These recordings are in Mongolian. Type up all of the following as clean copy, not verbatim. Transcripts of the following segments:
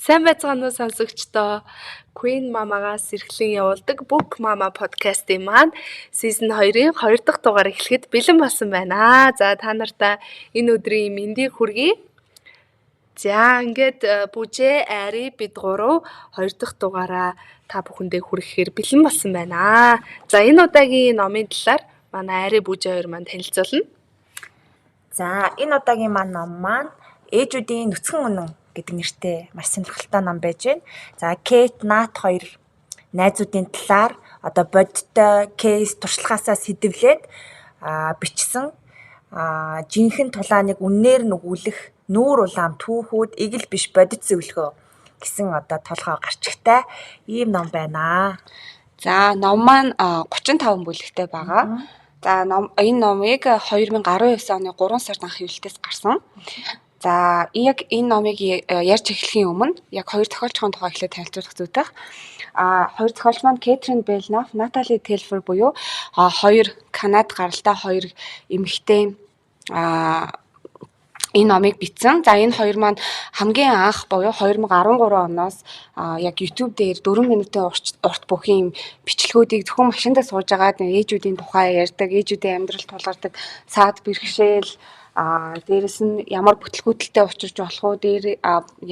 Сайн байцгаана уу сонсогчдоо. Queen Mama-гаас эрхлэн явуулдаг Book Mama подкастын маань season 2-ын 2 дахь дугаар эхлэхэд бэлэн болсон байна. За та нартай энэ өдрийн мэндийг хүргэе. За ингээд бүжээ айри бид гурав 2 дахь дугаараа та бүхэндээ хүргэхээр бэлэн болсон байна. За энэ удаагийн номын талаар манай айри бүжээ хоёр маань танилцуулна. За энэ удаагийн маань ном маань Ээжүүдийн нүцгэн үнэн гэдэг нэртэй маш сонирхолтой ном байж байна. За Кейт, Нат хоёр найзуудын талаар одоо бодиттой кейс туршлагаасаа сэдэвлээд бичсэн жинхэнэ тулааныг үннээр нүгүүлэх нүүр улаам түүхүүд игэл биш бодит зөвлөгөө гэсэн одоо толгой гарчигтай ийм ном байна. За ном маань 35 бүлэгтэй байгаа. За энэ номыг 2019 оны 3 сард анх хөвлөлтөөс гарсан. За яг энэ номыг ярьж эхлэхийн өмнө яг хоёр зохиолчийн тухай эхлээд танилцуулах зүйтэй. Хоёр зохиолч маань Кэтрин Белнаф, Натали Телфер буюу хоёр Канад гаралтай хоёр эмэгтэй энэ номыг бичсэн. За энэ хоёр маань хамгийн анх буюу 2013 оноос яг YouTube дээр 4 минутын урт бүхий бичлэгүүдийг зөвхөн машиндаа сууж агаад ээжүүдийн тухай ярьдаг, ээжүүдийн амьдрал тулгардаг, саад бэрхшээл дээрэс нь ямар бүтлгүүтэлтэй учирч болох уу,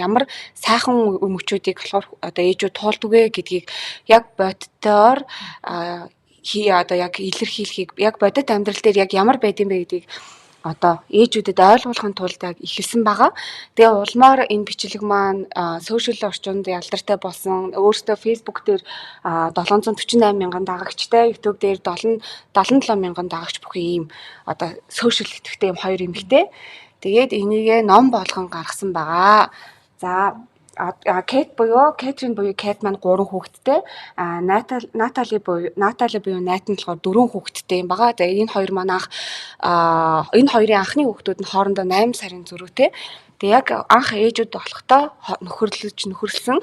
ямар сайхан өмчүүдийг болохоор одоо ээжүүд туулдаг вэ гэдгийг яг бодтоор одоо яг илэрхийлэхийг яг бодит амьдрал дээр яг ямар байдсан бэ гэдгийг одоо ээжүүдэд ойлгуулахын тулд яг ихэлсэн байгаа. Тэгээ улмаар энэ бичлэг маань сошиал орчинд ялдартай болсон. Өөрөөсөө Facebook дээр 748 мянган дагагчтай, YouTube дээр 77 мянган дагагч бүхий ийм одоо сошиал идэвхтэй ийм хоёр эмэгтэй. Тэгээд энийгээ ном болгон гаргасан байгаа. За Кэтрин буюу Кэт маань 3 хүүхэдтэй, Натали буюу Найт нь болохоор 4 хүүхэдтэй юм байгаа. За энэ хоёр маань энэ хоёрын анхны хүүхдүүд нь хоорондоо 8 сарын зөрүүтэй. Тэгээ яг анх ээжүүд болохдоо нөхөрлсөн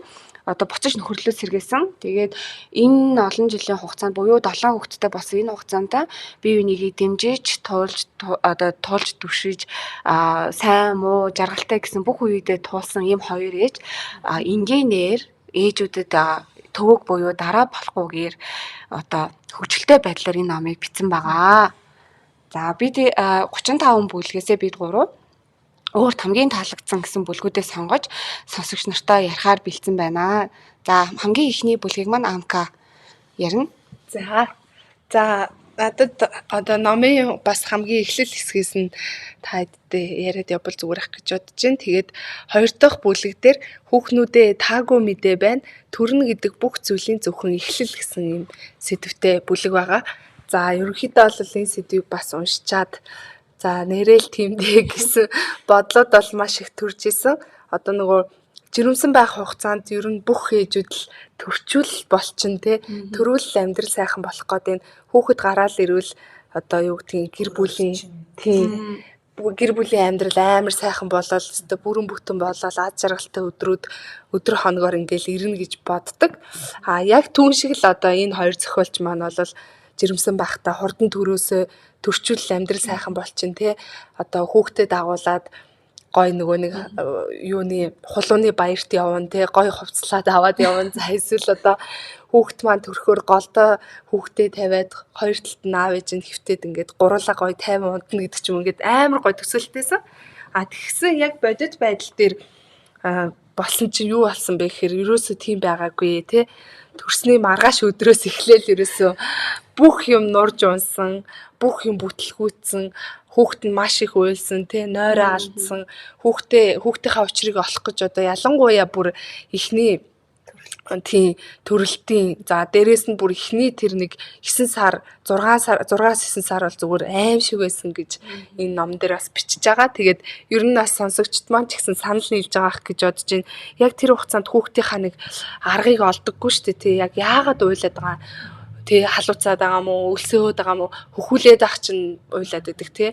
одоо буцаж нөхөрлөөс сэргээсэн. Тэгээд энэ олон жилийн хугацаанд буюу 7 хүүхэдтэй болсон энэ хугацаанд бие бинийгээ дэмжиж, туулж түшиж, сайн муу, жаргалтай гэсэн бүх үедээ туулсан ийм хоёр ээж энгийнээр ээжүүдэд төвөг буюу дараа болохгүйгээр одоо хөвчлөлтэй байдлаар энэ номыг бичсэн байгаа. За бид 35 бүлгээсээ бид гурав өөрт хамгийн таалагдсан гэсэн бүлгүүдээ сонгож сонсогч нартай ярихаар бэлдсэн байна. За хамгийн ихний бүлгийг маань Амка ярина. За надад одоо номын бас хамгийн эхлэл хэсгээс нь та хэддээ яриад явбал зүгээр ах гэж бодож байна. Тэгээд 2 дахь бүлэг дээр хүүхнүүдээ таагүй мэдээ байна. Төрнө гэдэг бүх зүйлийн зөвхөн эхлэл гэсэн юм сэдвтэй бүлэг байгаа. За ерөнхийдөө бол энэ сэдвийг бас уншичаад за нэрэл тиймдээ гэсэн бодлоод бол маш их төрж исэн. Одоо нөгөө жирэмсэн байх хугацаанд ер нь бүх ээжүүд л төрчүүл болчин те төрүүл амьдрал сайхан болох гээд энэ хүүхэд гараал ирвэл одоо юу гэдгийг гэр бүлийн амьдрал амар сайхан болол өстө бүрэн бүтэн болол аз жаргалтай өдөр хоногоор ингээл ирнэ гэж боддог. Яг түүн шиг л одоо энэ хоёр зохиолч маань бол жирэмсэн байхдаа хурдан төрөөсөө төрчүүл амьдрал сайхан болчин те одоо хүүхдэд дагуулад гой нөгөө нэг юуны хулууны баярт явна те гой хувцлаад аваад явна. За эсвэл одоо хүүхэд маань төрөхөөр голдоо хүүхдээ тавиад хоёр талд нь аав ээж нь хөвтөд ингээд гурлаа гой 50 унтна гэдэг ч юм ингээд амар гой төсөөлтөөсөн. Тэгсэн яг бодит байдал дээр болсон чинь юу болсон бэ гэхээр ерөөсөө тийм байгаагүй те төрсний маргааш өдрөөс эхлээл ерөөсөө бүх юм нурж унсан, бүх юм бүтлгүүцсэн, хүүхэд нь маш их уйлсан, нойроо алдсан, хүүхдийнхаа учрыг олох гэж одоо ялангуяа бүр эхний төрөлтийн за дээрээс нь бүр эхний тэр нэг 9 сар 6-9 сар бол зүгээр аим шиг байсан гэж энэ ном дээр бас бичиж байгаа. Тэгээд ер нь бас сонсогчд маань ч гэсэн санал нийлж байгаах гэж бодож байна. Яг тэр хугацаанд хүүхдийнхаа нэг аргыг олдоггүй шүү дээ. Яг яагаад уйлаад байгаа халууцаад байгаа мó, өлсөөд байгаа мó, хөхүүлээд ах чинь уйлаад байдаг те.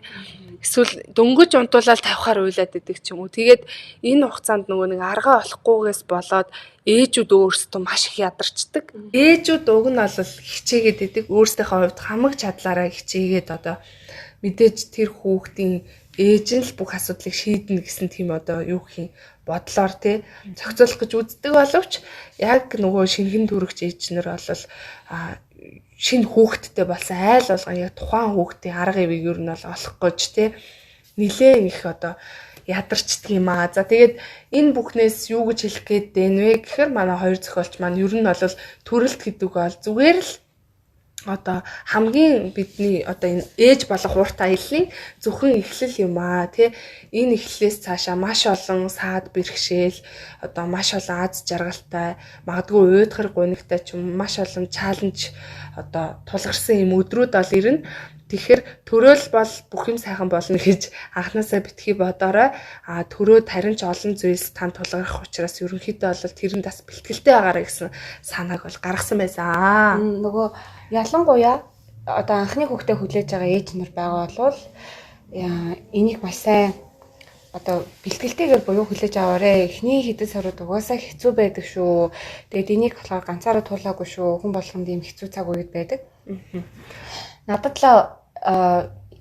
Эсвэл дөнгөж унтуулаад тавихаар уйлаад байдаг ч юм уу. Тэгээд энэ хугацаанд нөгөө нэг аргаа олохгүйгээс болоод ээжүүд өөрсдөө маш их ядарчдаг. Ээжүүд уг нь бол хичээгээд байдаг. Өөрсдийнхөө хувьд хамаг чадлаараа хичээгээд одоо мэдээж тэр хүүхдийн ээж нь л бүх асуудлыг шийднэ гэсэн тийм одоо юу гэх юм бодлоор тий зохицуулах гэж үздэг боловч яг нөгөө шингэн дүрэгч ээжнэр бол шинэ хүүхэдтэй болсон айл болгон яг тухайн хүүхдийн арга ивийг юу нь бол олох гэж тий нилээн их одоо ядарчдаг юм аа. За тэгээд энэ бүхнээс юу гэж хэлэх гээд байна вэ гэхээр манай хоёр зохиолч маань ер нь бол төрөлт гэдэг бол зүгээр л одоо хамгийн бидний одоо энэ ээж болох урт аяллаа зөвхөн эхлэл юм аа тий энэ эхлэлээс цаашаа маш олон саад бэрхшээл одоо маш олон аз жаргалтай магадгүй уйдгар гунигтай ч юм маш олон чаленж одоо тулгарсан юм өдрүүд бол ирнэ. Тэгэхээр төрөөл бол бүх юм сайхан болно гэж анханасаа битгий бодоорой. Төрөө тарин ч олон зүйлс тань тулгарх учраас ерөнхийдөө бол тэр нь бас бэлтгэлтэй байгаарай гэсэн санааг бол гаргасан байсан. Нөгөө ялангуяа одоо анхны хүүхдээ хүлээж байгаа ээж нар байгаа бол энийг маш сайн одоо бэлтгэлтэйгээр буюу хүлээж аваарэ. Эхний хэдэн сарууд угаасаа хэцүү байдаг шүү. Тэгээд энийг болохоор ганцаараа туулаагүй шүү. Хүн болгонд ийм хэцүү цаг үед байдаг. Надад л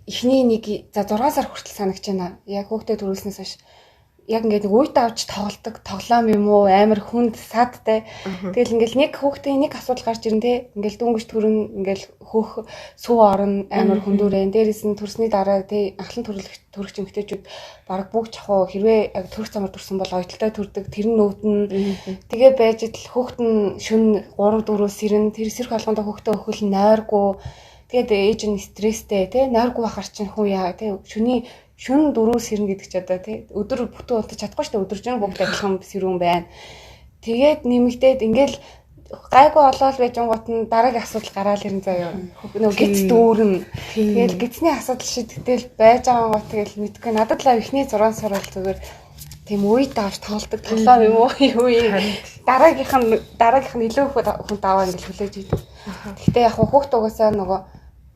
эхний нэг за 6 сар хүртэл санагч байна. Яг хүүхдээ төрүүлснээс хойш яг ингээд нэг үйд авч тоглодог тоглоом юм уу амар хүнд садтай. Тэгэл ингээл нэг хүүхдээ нэг асуудал гарч ирэн те. Ингээл дөнгөж төрөн ингээл хөөх сүү орон амар хүндүрэн. Дээрээс нь төрсний дараа те ахлан төрөгч эмэгтэйчүүд баг бүгд чахуу хэрвээ яг төрөх замаар төрсөн бол оёдолтой төрдөг. Тэр нь нүүдэн. Тэгээ байж итл хүүхэд нь шүн 3 4-өөс ирэн тэр сэрх болгондоо хүүхдээ өхөл нойргүй. Тэгээд ээж нь стресстэй те нойргүй байхаар чинь хүн яа те шүн 4-өөс ирнэ гэдэг чи одоо тий өдөр бүтэн унтаж чадахгүй шүү дээ өдөржин бүгд адилхан сэрүүн байна. Тэгээд нэмэгдээд ингээл гайгүй олоод байж гот нь дараагийн асуудал гараал ирэн заяа. Нөгөө гиц дүүрэн. Тэгэл гицний асуудал шийдэгдэл байж байгаа гот тэгэл мэдгүй надад л ихний 6 сар бол зүгээр тийм үе давж тоолдог тоглоом юм уу юу юм. Дараагийнх нь илүү хүн даваа ингээл хүлээж идэв. Гэхдээ яг хүүхд угаасаа нөгөө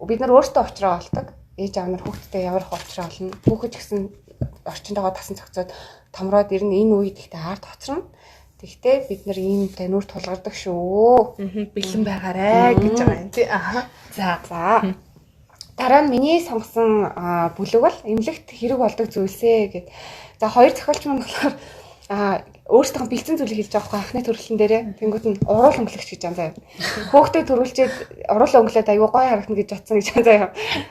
бид нар өөртөө уучраа болдог. Ээж аав нар хүүхдтэй ямар хоцроо олно. Хүүхэд гэсэн орчиндоо тасан цогцоод томроод ирнэ энэ үед ихтэй ард хоцорно. Тэгтээ бид нар иймтэй нүр тулгардаг шүү. Бэлэн байгаарэ гэж байгаа юм тий. За. Дараа нь миний сонгосон бүлэг бол эмнэлэгт хэрэг болдог зүйлсээ гэд. За хоёр зохиолч маань болохоор өөрсдөө бэлдсэн зүйлийг хэлж байгаа байхгүй анхны төрөлтөн дээрээ тэнгууд нь уруул өнгөлөгч гэж байгаа заяа. Хөөхтэй төрүүлчихэд уруул өнгөлөөд аюу гой харагдана гэж бодсон гэж байгаа заяа.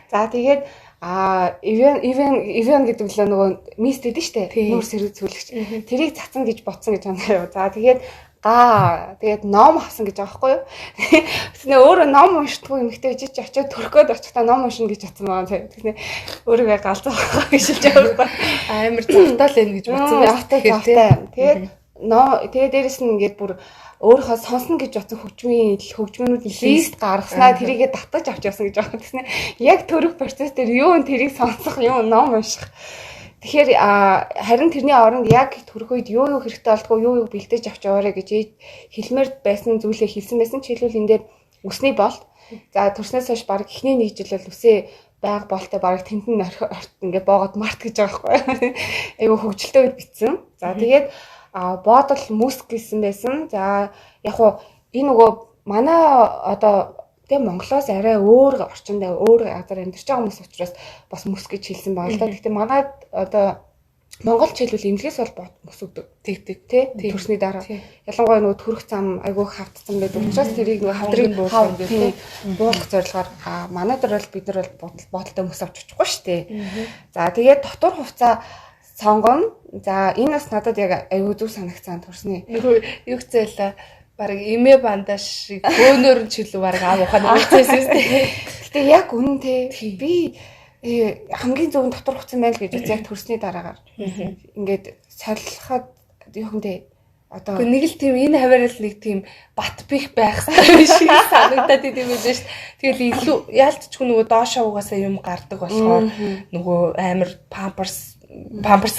За тэгээд event гэдэг нь нөгөө мис гэдэг нь штэ. Нүүр сэрэг зүйлэгч. Тэрийг цацсан гэж бодсон гэж байгаа заяа. За тэгээд ном авсан гэж байгаа байхгүй юу. Тэгснэ өөрөө ном уншдаггүй эмэгтэй байж чи очиод төрхөөд очихдаа ном уншина гэж бодсон байгаа заяа. Тэгснэ өөрөө галзуу байгаа гэж хэлж байгаа байхгүй. Амар завтаал байна гэж бодсон байна. Тэгээд дээрэс нь ингээд бүр өөрийнхөө сонсно гэж бодсон хөгжмөнүүд лист гаргаснаа тэрийгээ татаж авч явсан гэж байгаа. Тэгснэ яг төрөх процесс дээр юу тэрийг сонсох юу ном унших. Тэгэхээр харин тэрний оронд яг төрөх үед юу хэрэгтэй болдгоо юу бэлдэж авч яваарэ гэж хэлмээр байсан зүйлээ хэлсэн байсан. Жишээлбэл энэ дээр үсний болт. За төрснөөс хойш баг эхний нэг жил бол үсээ байг болтой баг тэмдэн орт ингээд боогод март гэж байгаа байхгүй. Айгу хөгжилтэй үед битсэн. За тэгээд бодол мөс гэсэн байсан. За яг хуу энэ нөгөө манай одоо тэгээ Монголоос арай өөр орчинд өөр газар амьдарч байгаа хүмүүс учраас бас мөс гэж хэлсэн байгаа л да. Гэхдээ манай одоо Монголч хэлбэл эмнэлгээс бол мөс өгдөг. Тэгдэг тий төрсний дараа. Ялангуяа нөгөө төрөх зам айгүй хавтсан байдаг учраас тэрийг нөгөө хавдрыг буулгах зорилгоор манай дээр бол бид нар бол бодолтой мөс авч очихгүй шүү дээ. За тэгээд дотор хувцас сонгоно. За энэ бас надад яг аюу зүг санагцсан төрсний. Нөгөө юу гэцээлээ бараг эмээ бандаж шиг өөнөр нь чилүү бараг аав ухаан үлдээсэн тийм. Гэтэ яг үнэн те би хамгийн зөв дотор хувцсан байл гэж яг төрсний дараагаар ингээд солиход юу хүндээ одоо нэг л тийм энэ хаваарал нэг тийм бат бих байх хэрэгтэй шиг санагдаад идэв юм биш. Тэгэл илүү яалтчгүй нөгөө доошоо угаасаа юм гардаг болохоор нөгөө амар памперс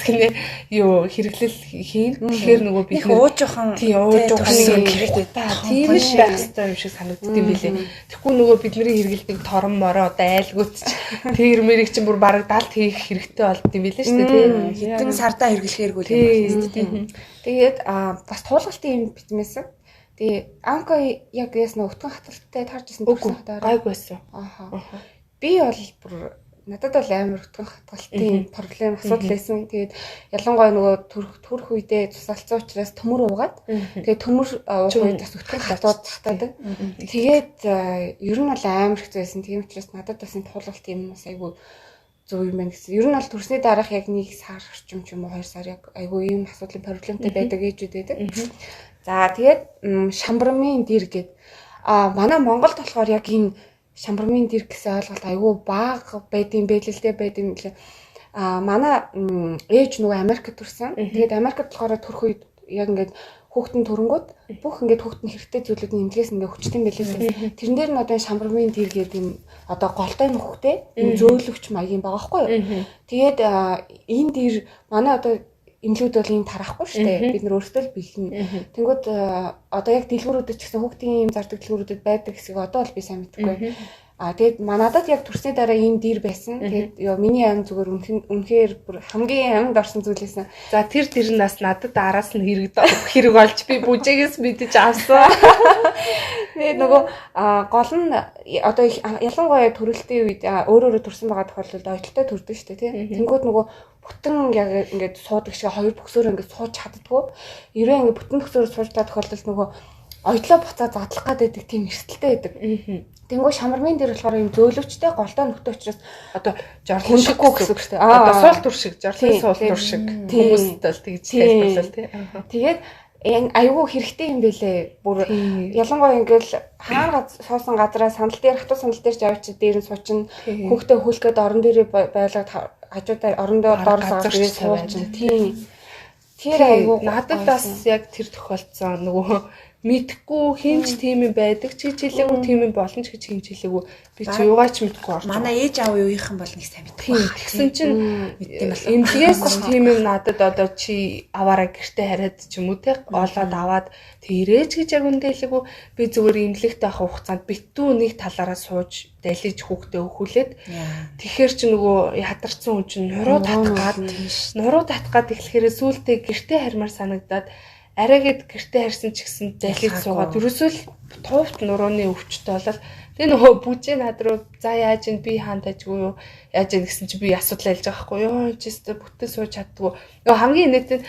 гэнэ юу хэрэглэл хийн. Тэгэхээр нөгөө бид уужхан хэрэгтэй тийм л байх хэрэгтэй юм шиг санагдд юм билээ. Тэгэхгүй нөгөө бидний хэрэгэлдэг торон мороо одоо айлгүйт тэр мэрийг чинь бүр бараг далд хийх хэрэгтэй болд юм билээ шүү дээ. Хэдэн сардаа хэрэглэхээргүй юм байна. Тэгээд бас туулгалтын юм битмээсэн. Тэгээ анко яг ясна өтгөн хаталттай тарж ирсэн гайг байсан. Би бол бүр надад бол амар өтгөн хатгалтын проблем асуудал байсан. Тэгээд ялангуяа нөгөө төрөх үедээ цусалцсан учраас төмөр уугаад тэгээд төмөр уух үед бас өтгөн хатгаад. Тэгээд ер нь бол амар хэцүүсэн. Тийм учраас надад бас энэ туулгалт юм бас айгүй зөв юм байна гэсэн. Ер нь бол төрсний дараах яг 1 сар орчим ч юм уу 2 сар яг айгүй ийм асуудлын проблемтэй байдаг ээжүүд байдаг. За тэгээд шамбармын дэр гээд манай Монголд болохоор яг энэ шамбармын дэр гэсэн ойлголт айгүй бага байдсан байлэлтэй байдсан лээ. Манай ээж нөгөө Америкт төрсэн. Тэгээд Америкт болохоор төрөх үед яг ингээд хүүхдэн төрөнгөд бүх ингээд хүүхдэн хэрэгтэй зүйлүүдийн эмнэлгээс ингээд хүчтэй байлээ. Тэрэн дээр нь одоо шамбармын дэр гэдэг юм одоо голтой нөхөхтэй зөөлөгч маягийн байгаа байхгүй юу. Тэгээд энэ дэр манай одоо эмнэлгүүд бол ийм тарахгүй шүү дээ. Бид нөр өөрсдөө л бэлэн. Тэнгүүд одоо яг дэлгүүрүүдэд ч гэсэн хүүхдийн ийм зардаг дэлгүүрүүдэд байдаг хэсгийг одоо л би сайн мэдэхгүй. Тэгээд надад яг төрсний дараа ийм дэр байсан. Тэгээд миний ам зүгээр үнэхээр бүр хамгийн амьд орсон зүйлээсэн. За тэр нас надад араас нь хэрэг олж би бүжээгээс мэдэж авсан. Тэгээд нөгөө гол нь одоо ялангуяа төрөлтийн үед өөрөө төрсэн байгаа тохиолдолд ойтлтой төрдөг шүү дээ, тийм. Тэнгүүд нөгөө бүтэн яг ингээд суудаг шиг хоёр бөксөөр ингээд сууж чаддгүй. Ерөө ингээд бүтэн бөксөөр сууж чаддаг тохиолдолд нөгөө ойтлоо буцаа задлах гэдэг тийм эрсдэлтэй байдаг. Тэнгүү шамармын дээр болохоор юм зөөлөвчтэй голтой нөхдөй учраас одоо жорлон шиг гэсэн үг шүү дээ. Одоо суул тур шиг, жорлын суул тур шиг хүмүүст л тэгж тайлбарлал тий. Тэгээд аюу хэрэгтэй юм бэлээ. Бүр ялангуяа ингээл хаана суусан газараа сандал дээр хатуу сандал дээр явж дээр нь суучин хүүхдээ хөлköd орон дээр байлгаад хажуудаа орондоо доорлоо тэгээд суучин. Тийм. Тэр аюу надад бас яг тэр тохиолдсон нөгөө мэдхгүй хинч тийм юм байдаг чи хэлээгүй тийм юм болно ч гэж хинч хэлээгүй би чи юугаач мэдхгүй орж манай ээж аав юуийнхан бол нэг сайн мэдгүй тэгсэн чинь эмнэлгээс тийм юм надад одоо чи аваараа гэртээ хараад ч юм уу те олоод аваад тэрэж гэж яг үндэ хэлээгүй би зүгээр эмнэлэгтэй авах хугацаанд битүү нэг талаараа сууж далиж хүүхдээ өхүүлээд тэгэхэр чи нөгөө ядарсан хүн чинь нуруу татгаад эхлэхээр сүултээ гэртээ хармаар санагдаад арайгээд гэртээ харсан ч гэсэн залиж суугаад ерөөсөө л туувт нурууны өвчтөй болол тэгээ нөгөө бүжээ над руу за яаж ин би хаан тажгүй юу яаж ин гэсэн чи би асуудал айлж байгаа хгүй юу чистэ бүтэн сууж чаддгүй нөгөө хамгийн инээдэн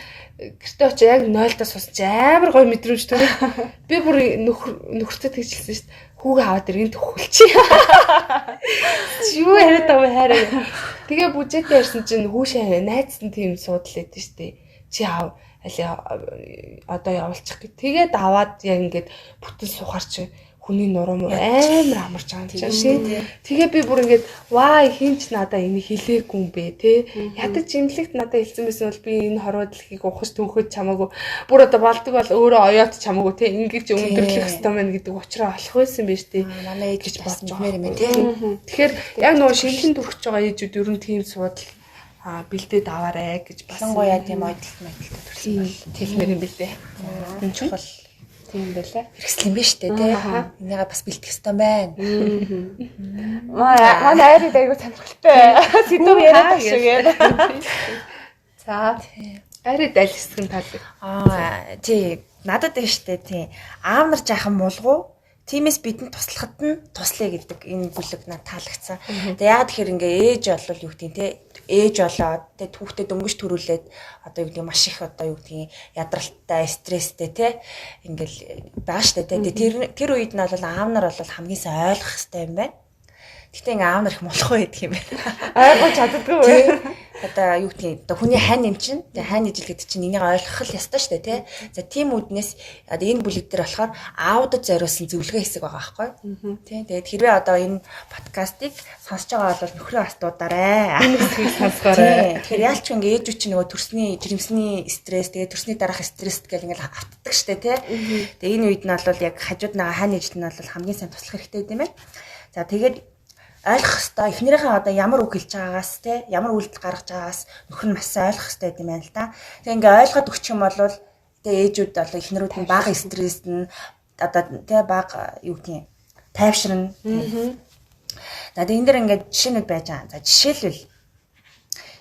гэртээ очиж яг 0-таа суусч амар гой мэдрэмж төрөө би бүр нөхөртөө тэгжилсэн шүү дээ хүүгээ аваад иргэн төхөлчи чи юу яриад байгаа хайраа тэгээ бүжээтэй ярьсан чинь хүүшээ найз нь тийм суудлаа дээ шүү дээ чи аав одоо явуулчих гэ. Тэгээд аваад яг ингээд бүтэн сухаар чи хүний нуруу амар амарч байгаа юм чинь. Тэгээ би бүр ингээд ваа хинч надаа энийг хэлээгүй юм бэ те. Ядаж имлэгт надаа хэлсэн байсан бол би энэ хорвоо дэлхийг ухаж түүхэд чамаагүй бүр одоо болдог бол өөрөө оёот чамаагүй те. Ингээд өндөрлөх хэвээр байна гэдэг учраас олох байсан байж те. Манай ээж гэж бодож байгаа юм те. Тэгэхээр яг нөгөө шинхэн төрөж байгаа ээжүүд ер нь тийм суудал бэлдээд аваарэ гэж басан гоёа тийм ойдлт төрсөн бол хэлмээр юм билээ. Энэ чухал тийм байлаа. Хэрэгсэл юм биш үү те. Энийгээ бас бэлтгэх ёстой байна. Манай айрыг айгу сонирхолтой. Сэдв яриад шүү гэдэг. За айрыг дайлсгэн талыг. Тий надад байна штэ тий. Аав нар жаахан муулгуу тиймээс бидэнд туслахад нь туслая гэдэг энэ бүлэг надад таалагдсан. Тэгээ яа тэгэхээр ингээ ээж болвол юу гэдэг те ээж болоод тэгээ түүхтэй дөнгөж төрүүлээд одоо юу гэдэг маш их одоо юу гэдэг ядралтай стресстэй те ингээл баа штэ те тэр үед нь бол аав нар бол хамгийн сайн ойлгох хэрэгтэй юм байна. Гэтэ ингээ аав нар их молох байдаг юм байна. Ойлгож чаддаггүй. Одоо юу гэдэг одоо хүний хань юм чинь тэгээ хань ижил гэдэг чинь энийг ойлгох л ёстой шүү дээ тий. За тийм үднээс одоо энэ бүлэг дээр болохоор аудад зориулсан зөвлөгөө хэсэг байгаа байхгүй. Тий. Тэгээд хэрвээ одоо энэ подкастыг сонсож байгаа бол нөхрөө астуудаарай. Энэ хэсгийг сонсгоорой. Тэгэхээр яалч ингээ ээжүүд чинь нөгөө төрсний жирэмсний стресс тэгээд төрсний дараах стресс гэл ингээл автдаг шүү дээ тий. Тэгээ энэ үед нь бол яг хажууд байгаа хань ижил нь бол хамгийн сайн туслах хэрэгтэй юм байна. За тэгээд ойлгох хэвээр эхнэрийнхээ одоо ямар үг хэлж байгаагаас те ямар үйлдэл гаргаж байгаагаас нөхөр нь маш сайн ойлгох хэвээр юм байна л да. Тэгээ ингээ ойлгоод өгчих юм бол тэгээ ээжүүд одоо эхнэрүүд нь бага стресст нь одоо те бага юу гэх юм тайвширна. За тэгээ энэ дэр ингээ жишээнүүд байж байгаа. За жишээлбэл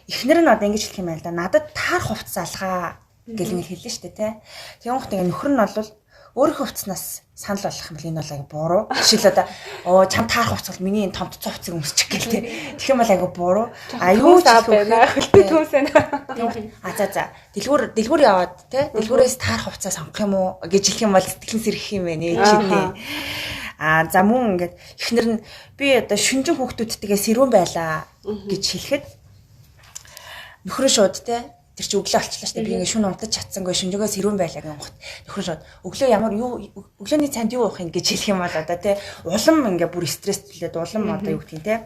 эхнэр нь одоо ингэж хэлэх юм байна л да. Надад таар хувцас алгаа гэл ингэ хэлнэ шүү дээ те. Тэгэн хот ингээ нөхөр нь бол өөрийнхөө хувцснаас санал болгох юм бол энэ бол аяга буруу. Жишээл одоо чам таарах хувцас бол миний энэ томтцоо хувцсыг өмсчих гээл те. Тэгэх юм бол аяга буруу. Юу ч байна. Хөлтэй төмс байна. За дэлгүүр яваад те. Дэлгүүрээс таарах хувцас сонгох юм уу гэж хэлэх юм бол сэтгэлэн сэрэх юм байна ээжтэй. За мөн ингээд эхнэр нь би одоо шүнжин хүүхдүүдтэйгээ сэрүүн байлаа гэж хэлэхэд нөхрөө шууд те тэр чи өглөө олчлаа штэ би ингээ шүн унтаж чадсангүй шүнжээгөө сэрүүн байлаа гэх юм. Нөхөр шууд өглөө ямар юу өглөөний цанд юу уух юм гэж хэлэх юм бол одоо тий улам ингээ бүр стресстлээд улам одоо юу гэх юм тий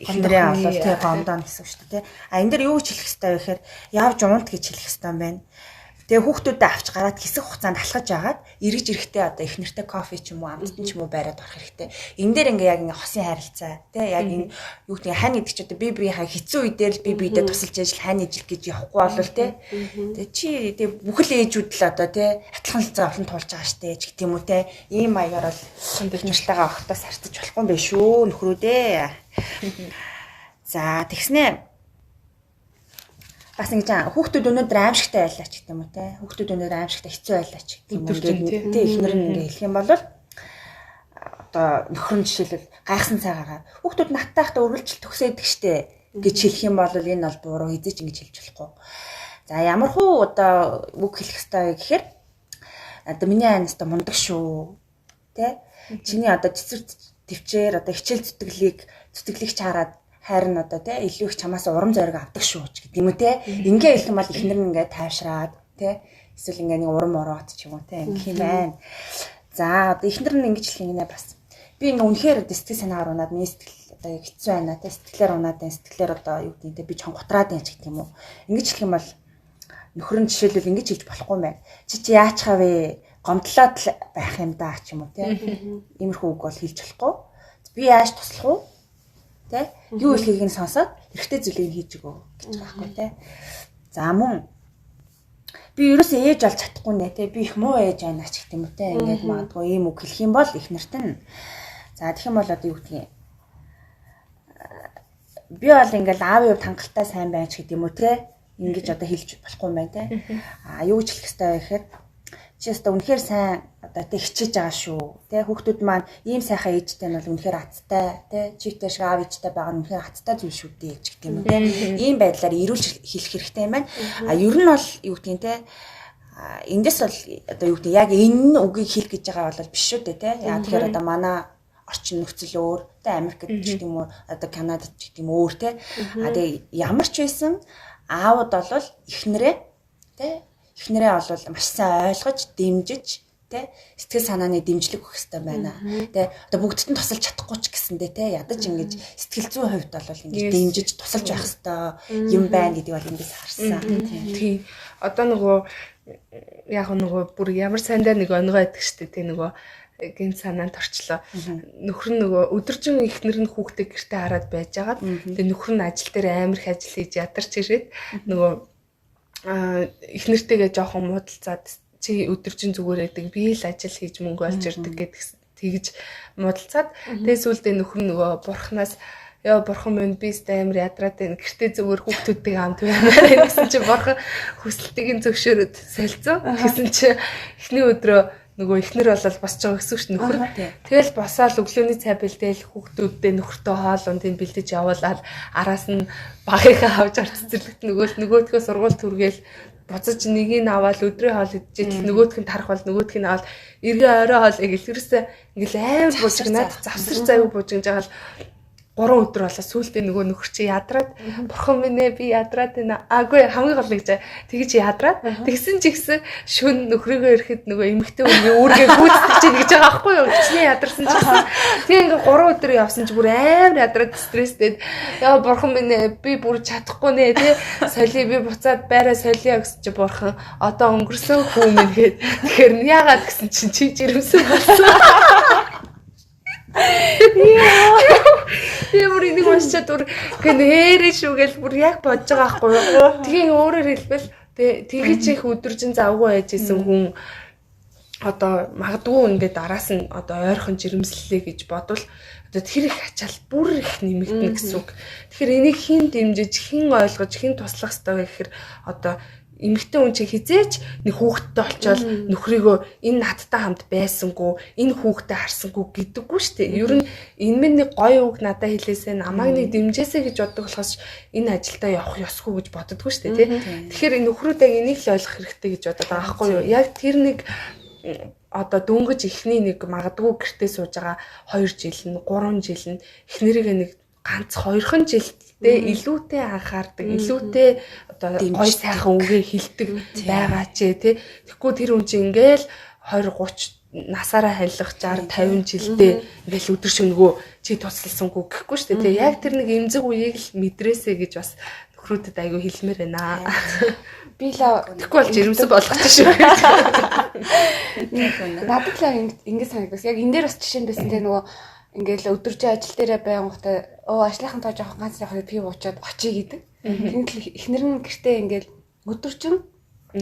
эхнэрээ олол тий гомдоо гэсэн үг штэ тий энэ дэр юу ч хэлэх хэрэгтэй вэ гэхээр явж унт гэж хэлэх хэрэгтэй юм байна. Тэгээ хүүхдүүдэд авч гараад хэсэг хугацаанд алхаж агаад эргэж ирэхдээ одоо эхнэртэй кофе ч юм уу амтд ч юм уу байраад орох хэрэгтэй. Энэ дээр ингээ яг ингээ хосын харилцаа тий яг энэ юу гэдэг хань гэдэг ч одоо би биеийнхаа хэцүү үедэр л би биедээ тусалж ажил хань ижил гэж явахгүй болвол тий. Тэгээ чи тэгээ бүхэл ээжүүд л одоо тий атлхан л заа олон туулж байгаа штэ ч гэдэг юм уу тий. Ийм маягаар бол эхнэртэйгээ огтоос харьцаж болохгүй юм байна шүү нөхрүүдээ. За тэгснэ бас ингэж хүүхдүүд өнөөдөр аимшигтай байлаа ч гэдэг юм уу те хүүхдүүд өнөөдөр аимшигтай хэцүү байлаа ч гэдэг юм уу те эхнэр нь ингэ хэлэх юм бол одоо нөхөр нь жишээлбэл гайхсан цагаагаа хүүхдүүд надтайхтаа өргөлжил төгсөөдөг штэ гэж хэлэх юм бол энэ бол буруу хизээч ингэж хэлж болохгүй. За ямар хуу одоо үг хэлэх хэрэгтэй гэхээр одоо миний аймаста мундаг шүү те чиний одоо цэцэр төвчээр одоо хичээл зүтгэлийг чараад харин одоо те илүү их чамаас урам зориг авдаг шүү ч гэдэг юм уу те ингээ хэлэх юм бол эхнэр нь ингээ тайвшраад те эсвэл ингээ нэг урам ороот ч юм уу те ингээ юм байна. За одоо эхнэр нь ингэж хэлэх юм бас би ингээ үнэхээр сэтгэл санаагаар унаад миний сэтгэл одоо яг хэцүү байна те сэтгэлээр унаад байна сэтгэлээр одоо юу гэдэг те би чонготраад байна ч гэдэг юм уу ингэж хэлэх юм бол нөхөр нь жишээлбэл ингэж хэлж болохгүй юм байна. Чи яачхаа вэ гомдлоод байх юм даа ч юм уу те иймэрхүү үг бол хэлж болохгүй. Би яаж туслах уу тэ юу хэлхийг нь сонсоод эрэгтэй зүйлийг хийж өгөө гэж байгаа байхгүй тэ. За мөн би ерөөсөө ээж олж чадахгүй нэ тэ би их муу ээж байна ч гэх юм уу тэ ингээд магадгүй ийм үг хэлэх юм бол их нарт нь за тэгэх юм бол одоо юу гэдгийг би бол ингээл аавын хувьд хангалттай сайн байж гэдэг юм уу тэ ингэж одоо хэлж болохгүй юм байна тэ. Юу ч хэлэх хэрэгтэй гэхээр чи өстө үнэхээр сайн одоо тэг хичээж байгаа шүү. Тэ хүүхдүүд маань ийм сайхан ээжтэй нь бол үнэхээр аттай. Тэ чигтэй шиг аав ээжтэй байгаа нь үнэхээр аттай зүйл шүү дээ гэж гэх юм. Тэ ийм байдлаар ирүүлж хэлэх хэрэгтэй юм байна. Ер нь бол юу гэдгийг тэ эндээс бол одоо юу гэдэг яг энэ үгийг хэлэх гэж байгаа бол биш шүү дээ тэ. Яа тэгэхээр одоо манай орчин нөхцөл өөр тэ Америкт ч гэдэг юм уу одоо Канадад ч гэдэг юм өөр тэ. Тэгээ ямар ч байсан аауд бол эхнэрээ тэ эхнэрээ олвол маш сайн ойлгож, дэмжиж, тэ сэтгэл санааны дэмжлэг өгөх хэрэгтэй байна. Тэ одоо бүгдд нь тусалж чадахгүй ч гэсэндээ тэ ядаж ингэж сэтгэл зүйн хувьд бол ингэж дэмжиж тусалж байх хэрэгтэй юм байна гэдгийг бол эндээс харсан. Тийм. Одоо нөгөө яг нөгөө бүр ямар сайндаа нэг онгой байдаг штэ тэ нөгөө гин санаанд орчлоо. Нөхөр нь нөгөө өдөржин эхнэр нь хүүхдээ гэртээ хараад байж байгаад тэгээ нөхөр нь ажил дээр амар их ажил хийж ядарч ирээд нөгөө эхнэртэйгээ жоохон муудалцаад чи өдөржин зүгээр байдаг би л ажил хийж мөнгө олж ирдэг гэдэг тэгж муудалцаад тэгээ сүүлдээ нөхөр нөгөө бурхнаас яа бурхан минь би сте амар ядраад байна гэртээ зүгээр хүүхдүүдтэй хамт байна гэсэн чи бурхан хүсэлтийг зөвшөөрөд солилцоо гэсэн чи эхний өдрөө нөгөө эхнэр бол босч байгаа гэсэн шүү нөхөр. Тэгэл босоод өглөөний цай бэлдээл хүүхдүүдтэй нөхөртөө хоол ундын бэлдэж явуулаад араас нь багийнхаа авч арц цэцэрлэгт нөгөөдгөө сургууль түргээл буцаж нэгийг нь аваад өдрийн хоол идчихэл нөгөөдг нь тарах бол нөгөөдг нь аваад эргээ орой хоол игэлэрсээ ингээл амар буужигнаад завсар заяа буужиж байгаа л 3 өдөр болоо сүүлдээ нөгөө нөхөр чи ядраад бурхан минь ээ би ядраад байна. Аагүй хамгийн гол нэг тэгж ядраад тэгсэн ч ихсэн шүн нөхрийгөө ирэхэд нөгөө эмэгтэй үнийг үүргээ гүйцэтгэж чинь гэж байгаа байхгүй юу? Гिचний ядарсан ч гэсэн тэгээ ингээ 3 өдөр явсан ч бүр амар ядраад стресстэй. Яа бурхан минь ээ би бүр чадахгүй нэ тий солио би буцаад байраа солио гэсэн чи бурхан одоо өнгөрсөн хүү минь гээд тэгэхээр яагаад гэсэн чинь чи жирэмсэн болсон. Би бүр энийг уншчаад бүр гэнээрээ шүүгээл бүр яг бодож байгаа байхгүй юу. Тэгээ өөрөөр хэлбэл тэгэж их өдөржин завгүй байж исэн хүн одоо магадгүй ингээд араас нь одоо ойрхон жирэмслэлээ гэж бодвол одоо тэр их ачаал бүр их нэмэгдэнэ гэсэн үг. Тэгэхээр энийг хэн дэмжиж, хэн ойлгож, хэн туслах ёстой вэ гэхээр одоо эмэгтэй хүн чинь хизээч нэг хүүхэдтэй олчоод нөхрийгөө энэ надтай хамт байсангүй, энэ хүүхдэд харсангүй гэдэггүй шүү дээ. Ер нь энэ минь нэг гоё үг надад хэлээсээ намайг нэг дэмжээсэй гэж боддог болохоос энэ ажилдаа явах ёсгүй гэж боддоггүй шүү дээ, тий. Тэгэхээр энэ нөхрүүд яг энийг л ойлгох хэрэгтэй гэж бодоод байгаа байхгүй юу? Яг тэр нэг одоо дөнгөж ихний нэг магадгүй гэртээ сууж байгаа 2 жил нь 3 жил нь эхнэрийгээ нэг ганц 2хан жилдээ илүүтэй анхаардаг, илүүтэй одоо гоё сайхан үгээ хэлдэг байгаа ч тий. Тэгэхгүй тэр хүн чинь ингээл 20 30 насаараа хайлах 60 50 жилдээ ингээл өдөр шөнөгөө чи туслалсангүй гэхгүй шүү дээ тий. Яг тэр нэг эмзэг үеийг л мэдрээсэй гэж бас нөхрүүдэд айгүй хэлмээр байна. Би л тэгэхгүй бол жирэмсэн болгоч шүү. Надад л ингэ санагдаж яг энэ дээр бас жишээ нь байсан те нөгөө ингээл өдөржин ажил дээрээ байнгуйтай ажлынхан тоо жоох ганц яг пив уучаад очие гэдэг. Тэгвэл эхнэр нь гэртээ ингээл өдөржин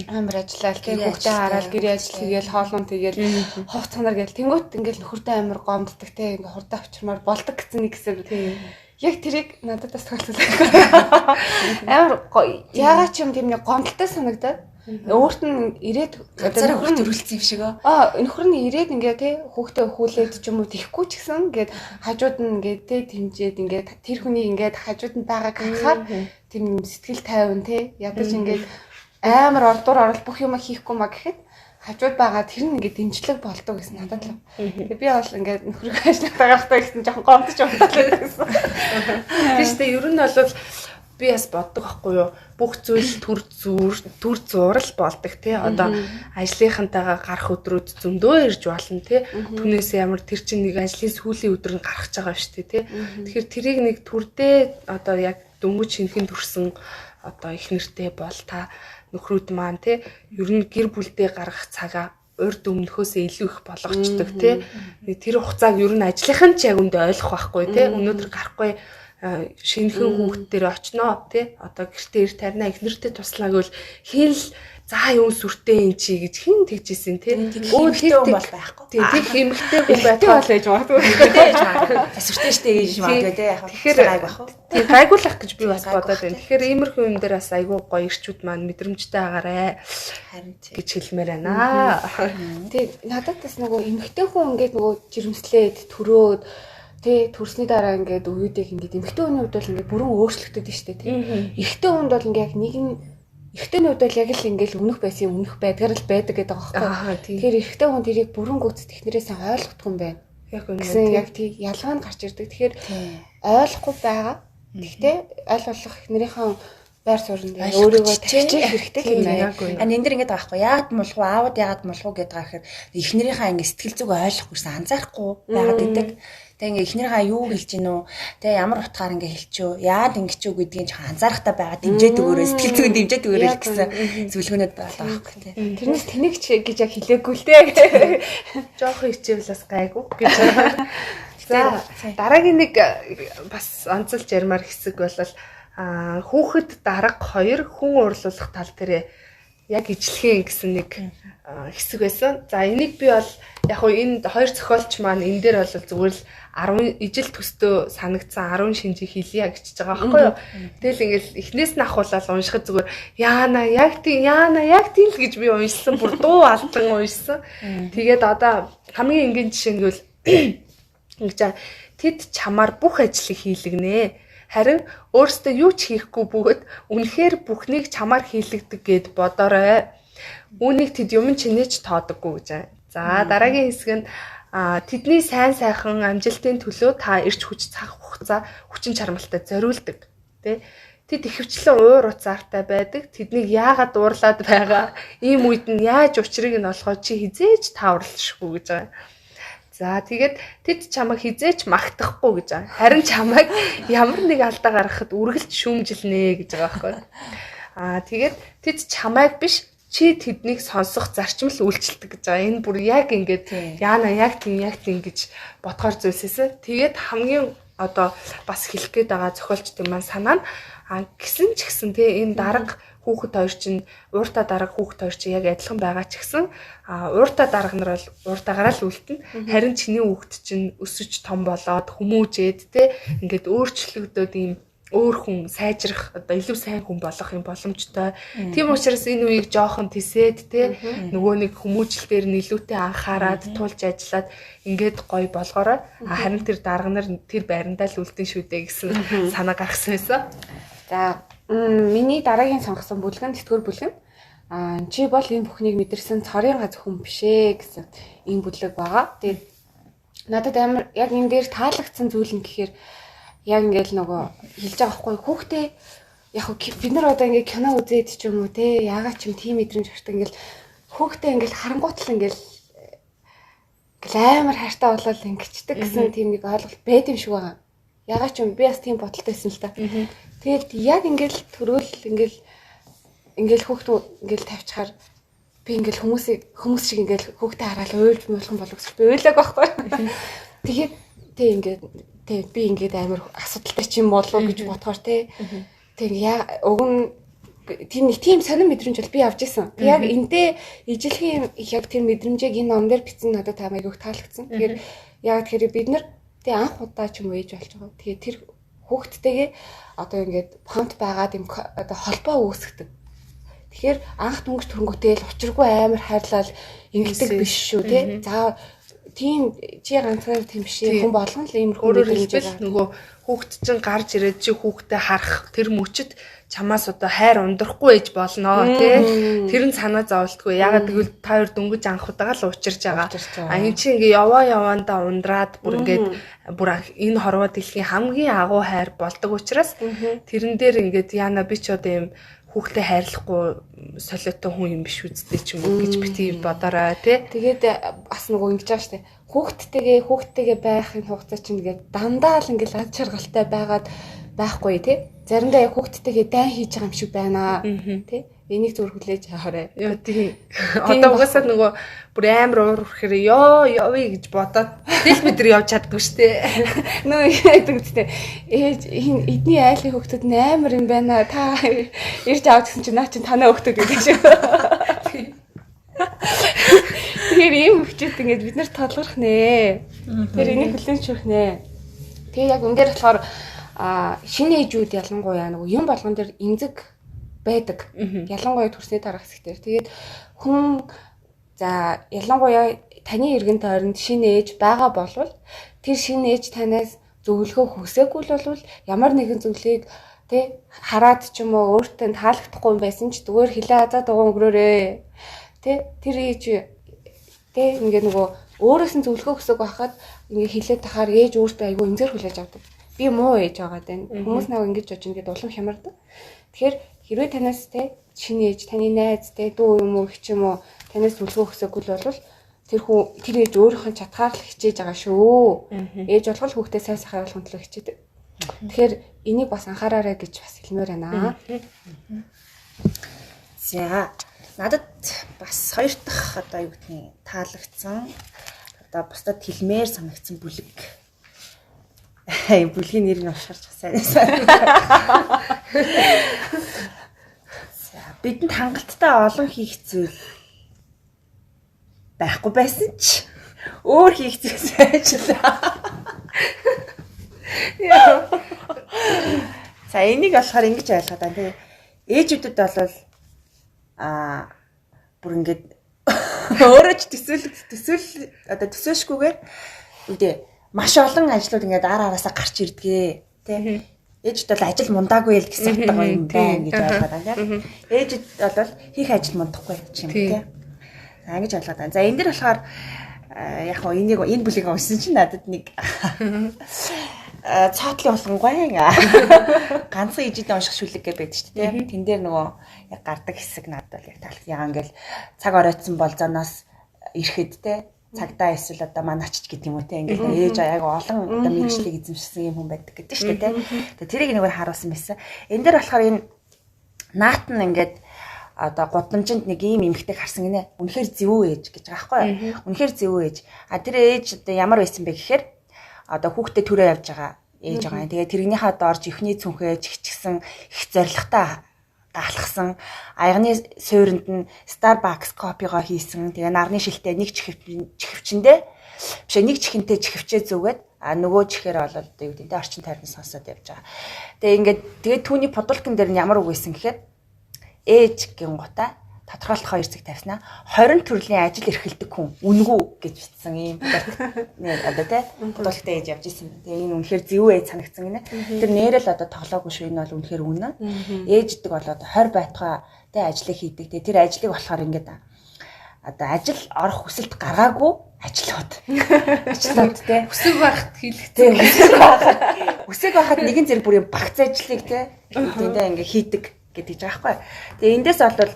амар ажиллаад тэг хүүхдээ хараад гэрээ ажил хийгээл хоолон тэгээл ховц цанаар гээл тэнгуут ингээл нөхөртэй амар гомддаг те ингээ хурдан авчирмаар болдог гэсэн нэг хэсэг. Яг тэрийг надад бас тохиолдсон. Амар ягаад ч юм тийм нэг гомдолтой санагдаад өөрт нь ирээд ганцаараа хурд төрүүлсэн юм шиг нөхөр нь ирээд ингээ тий хүүхдээ өхүүлээд ч юм уу тийхгүй ч гэсэн ингээд хажууд нь ингээ тий тэмжээд ингээ тэр хүний ингээ хажууд нь байгааг харахаар тийм сэтгэл тайван тий ядаж ингээ амар ордуур орол бүх юм хийхгүй маа гэхэд хажууд байгаа тэр нь ингээ дэмжлэг болдог гэсэн надад л. Тэгээ би бол ингээ нөхрөө ажлаа гаргахтаа гэсэн жоохон гомдож байна гэсэн. Тиймээ ер нь бол би бас боддог байхгүй юу? Бүх зүйл төр зурал болдог тий. Одоо ажлынхантайгаа гарах өдрүүд зөндөө ирж болно тий. Түүнээс ямар тэр чинь нэг ажлын сүүлийн өдөр нь гарах гэж байгаа шүү дээ тий. Тэгэхээр тэрийг нэг төрдөө одоо яг дөнгөж шинхэн төрсөн одоо их нэртэй бол та нөхрүүд маань тий ер нь гэр бүлдээ гаргах цагаа урд өмнөхөөсөө илүү их болгочдөг тий. Тэр хугацааг ер нь ажлынхан ч яг үндэ ойлгох байхгүй тий. Өнөөдөр гарахгүй шинэхэн хүүхд дээр очноо тий. Одоо гэртээ ир тарина их нэртэй туслаа гэвэл хин л за юу сүртэй эн чи гэж хин тэгжсэн тий. Эмэгтэй хүн бол байхгүй. Тий тэг эмэгтэй хүн байтугай бол ээж магадгүй. Сүртэй штэ гэж магадгүй тий. Тэгэхээр гайг байх уу? Тий гайгуулах гэж би бас бодоод байна. Тэгэхээр иймэрхүү юм дээр бас айгүй гоё ирчүүд маань мэдрэмжтэй агаарэ. Харин гэж хэлмээр байна. Тий надад бас нөгөө эмэгтэй хүн ингээд нөгөө жирэмслээд төрөөд тий төрсний дараа ингээд үеийг ингээд эмэгтэй хүний хувьд бол ингээд бүрэн өөрчлөгдөд нь штэ тий. Эхтэй хүнд бол ингээд яг нэг нь эхтэйний хувьд бол яг л ингээл өмнөх байсан юм өмнөх байдгаар л байдаг гэдэг байгаа байхгүй. Тэгэхээр эхтэй хүн тэрийг бүрэн гүйцэд эхнэрээс ойлгохгүй юм байна. Яг үнэ. Яг тий ялгаа нь гарч ирдэг. Тэгэхээр ойлгохгүй байгаа. Гэхдээ аль болох эхнэрийнхээ байр суурьнд өөрийгөө тавьчих хэрэгтэй юм байна. Энэ дэр ингэж байгаа байхгүй. Яагаад мулхуу аауд яагаад мулхуу гэдэг байгаа гэхээр эхнэрийнхээ ингэ сэтгэл зүгээ ойлгохгүйсэн анзаарахгүй байгаад идэг. Тэг ингээ эхнэрийнхээ юу хэлж гин үү? Тэг ямар утгаар ингээ хэлчихв? Яад ингэчүү гэдгийг жоохон анзаарахтаа байгаа дэмжээд өгөөрэй. Сэтгэл зүйн дэмжээд өгөөрэй гэсэн зөвлөгөөнөд байгаа байхгүй тий. Тэрнээс тэнэгч гэж яг хэлээгүй л дээ. Жохон хичээвэл бас гайгүй гэж. За дараагийн нэг бас онцолж ярмаар хэсэг бол хүүхэд дарга 2 хүн уурлуулах тал дээр яг ижлэхэн гэсэн нэг хэсэг байсан. За энийг би бол яг хуу энэ 2 зохиолч маань энэ дээр бол зүгээр л 10 ижил төстөө санагдсан 10 шинжийг хэлье гэж байгаа байхгүй юу. Тэгэл ингээл эхнээс нь ахуулаад уншихад зүгээр яана яг тийм л гэж би уншсан. Бүр дуу алдан уншсан. Тэгээд одоо хамгийн энгийн жишээ нь гэвэл ингэж тэд чамаар бүх ажлыг хийлгэнэ. Харин өөртөө юу ч хийхгүй бөгөөд үнэхээр бүхнийг чамаар хийлгдэг гэд бодоорой. Үүнийг тэд юм чинээч тоодоггүй гэж. За дараагийн хэсэг нь тэдний сайн сайхан амжилтын төлөө та ирч хүч цаг хугацаа хүчин чармайлтад зориулдаг. Тэ? Тэд ихэвчлэн уур уцаартай байдаг. Тэднийг яагаад уурлаад байгаа? Ийм үед нь яаж учрыг нь олохоо чи хизээж тааварлшгүй гэж байгаа. За тэгээд тэд чамайг хизээч магтахгүй гэж байгаа. Харин чамайг ямар нэг алдаа гаргахад үргэлж шүүмжилнэ гэж байгаа байхгүй. Тэгээд тэд чамайг биш чи тэднийг сонсох зарчмал үйлчилдэг гэж байгаа. Энэ бүр яг ингээд яана яг тийм гэж бодгоор зүйлсээс. Тэгээд хамгийн одоо бас хэлэх гээд байгаа зохиолчдын маань санаа нь гисэн ч гэсэн тий энэ дарга хүүхэд хоёр чинь ууртаа дарга хүүхэд хоёр чинь яг адилхан байгаа ч гэсэн ууртаа дарга нар бол ууртаагаараа л үлдэнэ. Харин чиний хүүхэд чинь өсөж том болоод хүмүүжээд те ингээд өөрчлөгдөд ийм өөр хүн сайжрах одоо илүү сайн хүн болох юм боломжтой. Тийм учраас энэ үеийг жоохон тисээд те нөгөө нэг хүмүүжил дээр нэлүүтэй анхаарад тулж ажиллаад ингээд гоё болгоорой. Харин тэр дарга нар тэр байрандаа л үлдэн шүү дээ гэсэн санаа гаргасан байсан. За миний дараагийн сонгосон бүлгэн тэтгэвэр бүлгэн чи бол энэ бүхнийг мэдэрсэн цорын газ хүн биш ээ гэсэн энэ бүлэг байгаа. Тэгээд надад амар яг энэ дээр таалагдсан зүйл нь гэхээр яг ингээл нөгөө хэлж байгаа байхгүй хүүхдээ яг бид нар одоо ингээ кино үзээд ч юм уу те ягаад ч юм тийм мэдрэмж гардаг ингээл хүүхдээ ингээл харангуйтал ингээл амар хайртай болол ингэчдэг гэсэн тийм нэг ойлголт байд юм шиг байгаа. Ягаад ч юм би бас тийм бодолтой байсан л та. Тэгээд яг ингээл төрөөл ингээл хүүхдээ ингээл тавьчихаар би ингээл хүмүүс шиг ингээл хүүхдээ хараад уйлж муулхан болов гэж би уйлаг байхгүй. Тэгээд тэг ингээд тэг би ингээд амар асуудалтай ч юм болов гэж бодохоор тэг яа уг нь тийм сонир мэдрэмж бол би авч ирсэн. Яг энтэй ижилхэн яг тэр мэдрэмжийг энэ ном дээр бичсэн надад тамайг их таалагдсан. Тэгэхээр яг тэгэхээр бид нар тэг анх удаа ч юм уу ээж болж байгаа. Тэгээ тэр хүүхдтэйгээ одоо ингээд фонт байгаад юм одоо холбоо үүсгдэг. Тэгэхээр анх дүнгийн төрөнгөтэй л учиргүй амар хайрлал ингэдэг биш шүү тий. За тийм чи ганцаар тийм биш хүн болгон л иймэрхүү мэдрэмж нөгөө хүүхд чинь гарч ирээд чи хүүхдэд харах тэр мөчөд чамаас одоо хайр ундрахгүй ээж болно тий. Тэр нь санаа зовлтгүй. Ягаад гэвэл та хоёр дөнгөж анх удаага л учирж байгаа. Ань чи ингээ яваандаа ундраад бүр ингээд бүр энэ хорвоо дэлхийн хамгийн агуу хайр болдог учраас тэрэн дээр ингээд яана би ч одоо юм хүүхдээ хайрлахгүй солиотой хүн юм биш үсттэй ч юм уу гэж бити бодорой тий. Тэгээд бас нөгөө ингэж байгаа штэ. Хүүхдтэйгээ байхын хугацаа чинь ингээд дандаа л ингээд ад шаргалтай байгаад байхгүй тий. Заримдаа яг хүүхдтэйгээ дайн хийж байгаа юм шиг байна тий. Энийг зөв хүлээж аваарай. Йоо тийм. Одоо угаасаа нөгөө бүр амар уур урахэр явъя гэж бодоод тэл бид нар явж чаддгүй штэ. Нөө яадаг үстэй. Ээж эдний айлын хүүхдүүд амар юм байна. Та ирж аваад гэсэн чинь наа чинь танаа хүүхдүүд гэдэг шиг. Тэгэхээр ийм хөвчүүд ингээд бид нарт толгорох нэ. Тэр энийг хүлээн зөвшөөрөх нэ. Тэгээ яг энэ дээр болохоор шинэ ээжүүд ялангуяа нөгөө юм болгон дээр эмзэг байдаг. Ялангуяа төрсний дараах хэсгээр. Тэгээд хүн за ялангуяа таны эргэн тойронд шинэ ээж байгаа болвол тэр шинэ ээж танаас зөвлөгөө хүсээгүй л болвол ямар нэгэн зүйлийг тэ хараад ч юм уу өөртөө таалагдахгүй юм байсан ч зүгээр хилээ хазаад байгаа өнгөрөөрэй. Тэ тэр ээж тэ ингээ нөгөө өөрөөс нь зөвлөгөө хүсээг байхад ингээ хилээд тахаар ээж өөртөө айгүй эмзэр хүлээж авдаг. Би муу ээж байгаа даа. Хүмүүс нэг ингэж бодож ингээд улам хямардаг. Тэгэхээр хэрвээ танаас те шинэ ээж, таны найз те дүү юм уу, их ч юм уу танаас зөвлөгөө хүсээгүй л бол тэр ээж өөрийнх нь чатгаар л хичээж байгаа шүү. Ээж болгол хүүхдээ сайн сайхан ойлгох төлөө хичээдэг. Тэгэхээр энийг бас анхаараарай гэж бас хэлмээр байна. За надад бас хоёр дахь одоо юу гэдгийг таалагдсан одоо бусдад хэлмээр санагдсан бүлэг. Бүлгийн нэрийг авширч сайн. Бидэнд хангалттай олон хийх зүйл байхгүй байсан ч өөр хийх зүйлс ажиллаа. За энийг болохоор ингэж ойлгоод байна тий. Ээжүүдэд бол бүр ингэж өөрөө ч төсөөлшгүйгээр үдээ маш олон ажлууд ингээд араасаа гарч ирдгээ тий. Ээжд бол ажил мундаагүй л гэсэн утга юм байна гэж ойлгоод байна тийм. Ээжд бол хийх ажил мундахгүй юм тийм. За ингэж ойлгоод байна. За энэ дэр болохоор яг хоо энэ бүлийг уншсан чинь надад нэг цаатлын болгонгой ганцхан ижидээ унших шүлэг гэж байдаг шүү дээ тийм. Тэн дээр нөгөө яг гардаг хэсэг надад бол яг таалагдсан. Яа ингээл цаг оройтсон болзоноос ирэхэд тийм цагдаа эсвэл одоо манаач гэдэг юм уу те ингээл ээж аяг олон одоо мэрэгчлийг эзэмшсэн юм хүн байдаг гэдэг шүү дээ те. Тэрийг нэг харуулсан байсан. Энэ дээр болохоор энэ наат нь ингээд одоо гудамжинд нэг ийм эмхтэй харсан гинэ. Үнэхээр зөвөө ээж гэж байгаа байхгүй юу? Үнэхээр зөвөө ээж. Тэр ээж одоо ямар байсан бэ гэхээр одоо хүүхдээ төрөө явж байгаа ээж байгаа. Тэгээ тэрнийхээ доорж эхний цүнхээ чигчгсэн их зоригтой алхсан аягны суурьнд нь Starbucks кофегоо хийсэн. Тэгээ нарны шилтэй нэг чихвчэндээ биш нэг чихэнтэй чихвчээ зүгээд нөгөө чихээр бол одоо юу гэдэг орчин тойрны сонсоод явж байгаа. Тэгээд түүний подулкин дээр нь ямар үг байсан гэхээр ээж гингуудаа тодорхойлох 2 цаг тавьснаа 20 төрлийн ажил эрхэлдэг хүн үнгүү гэж бичсэн ийм одоо тий подулктай ээж явж исэн. Тэгээ энэ үнэхээр зөв ээж санагдсан гинэ. Тэр нэрэл одоо тоглоогүй шүү, энэ бол үнэхээр үнэн. Ээждэг бол одоо 20 байтугай тий ажлыг хийдэг. Тэгээ тэр ажлыг болохоор ингээд одоо ажил орох хүсэлт гаргаагүй ажлууд тий хүсэг байхад хийлэгтэй. Хүсэг байхад нэгэн зэрэг бүрийн багц ажлыг тий ингээд хийдэг гэдэг байгаа байхгүй. Тэгээ эндээс бол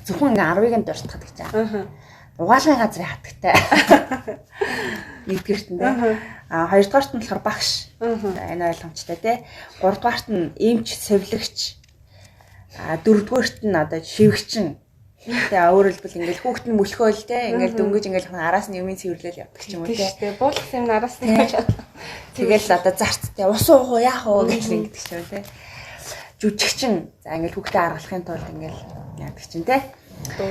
зөвхөн ингээ 10-ыг дуртахад гэж байгаа. Угаалгын газрын хатагтай. Нэгдүгээрт нь тий. Хоёрдугаарт нь болохоор багш. Энэ ойлгомжтой тий. Гуравдугаарт нь эмч, сувилагч. Дөрөвдүгээрт нь одоо шивгчин. Тэгээ өөрөөр хэлбэл ингээл хүүхэд нь мөлхөөл тий. Ингээл дөнгөж ингээл араас нь юмын цэвэрлэл явдаг ч юм уу тий. Буулгах юм араас нь тэгэл одоо зарц тий. Ус уух яах вэ гэж ингэдэг ч юм тий. Жүжигчин. За ингээл хүүхдээ аргалахын тулд ингээл яадаг чинь тий.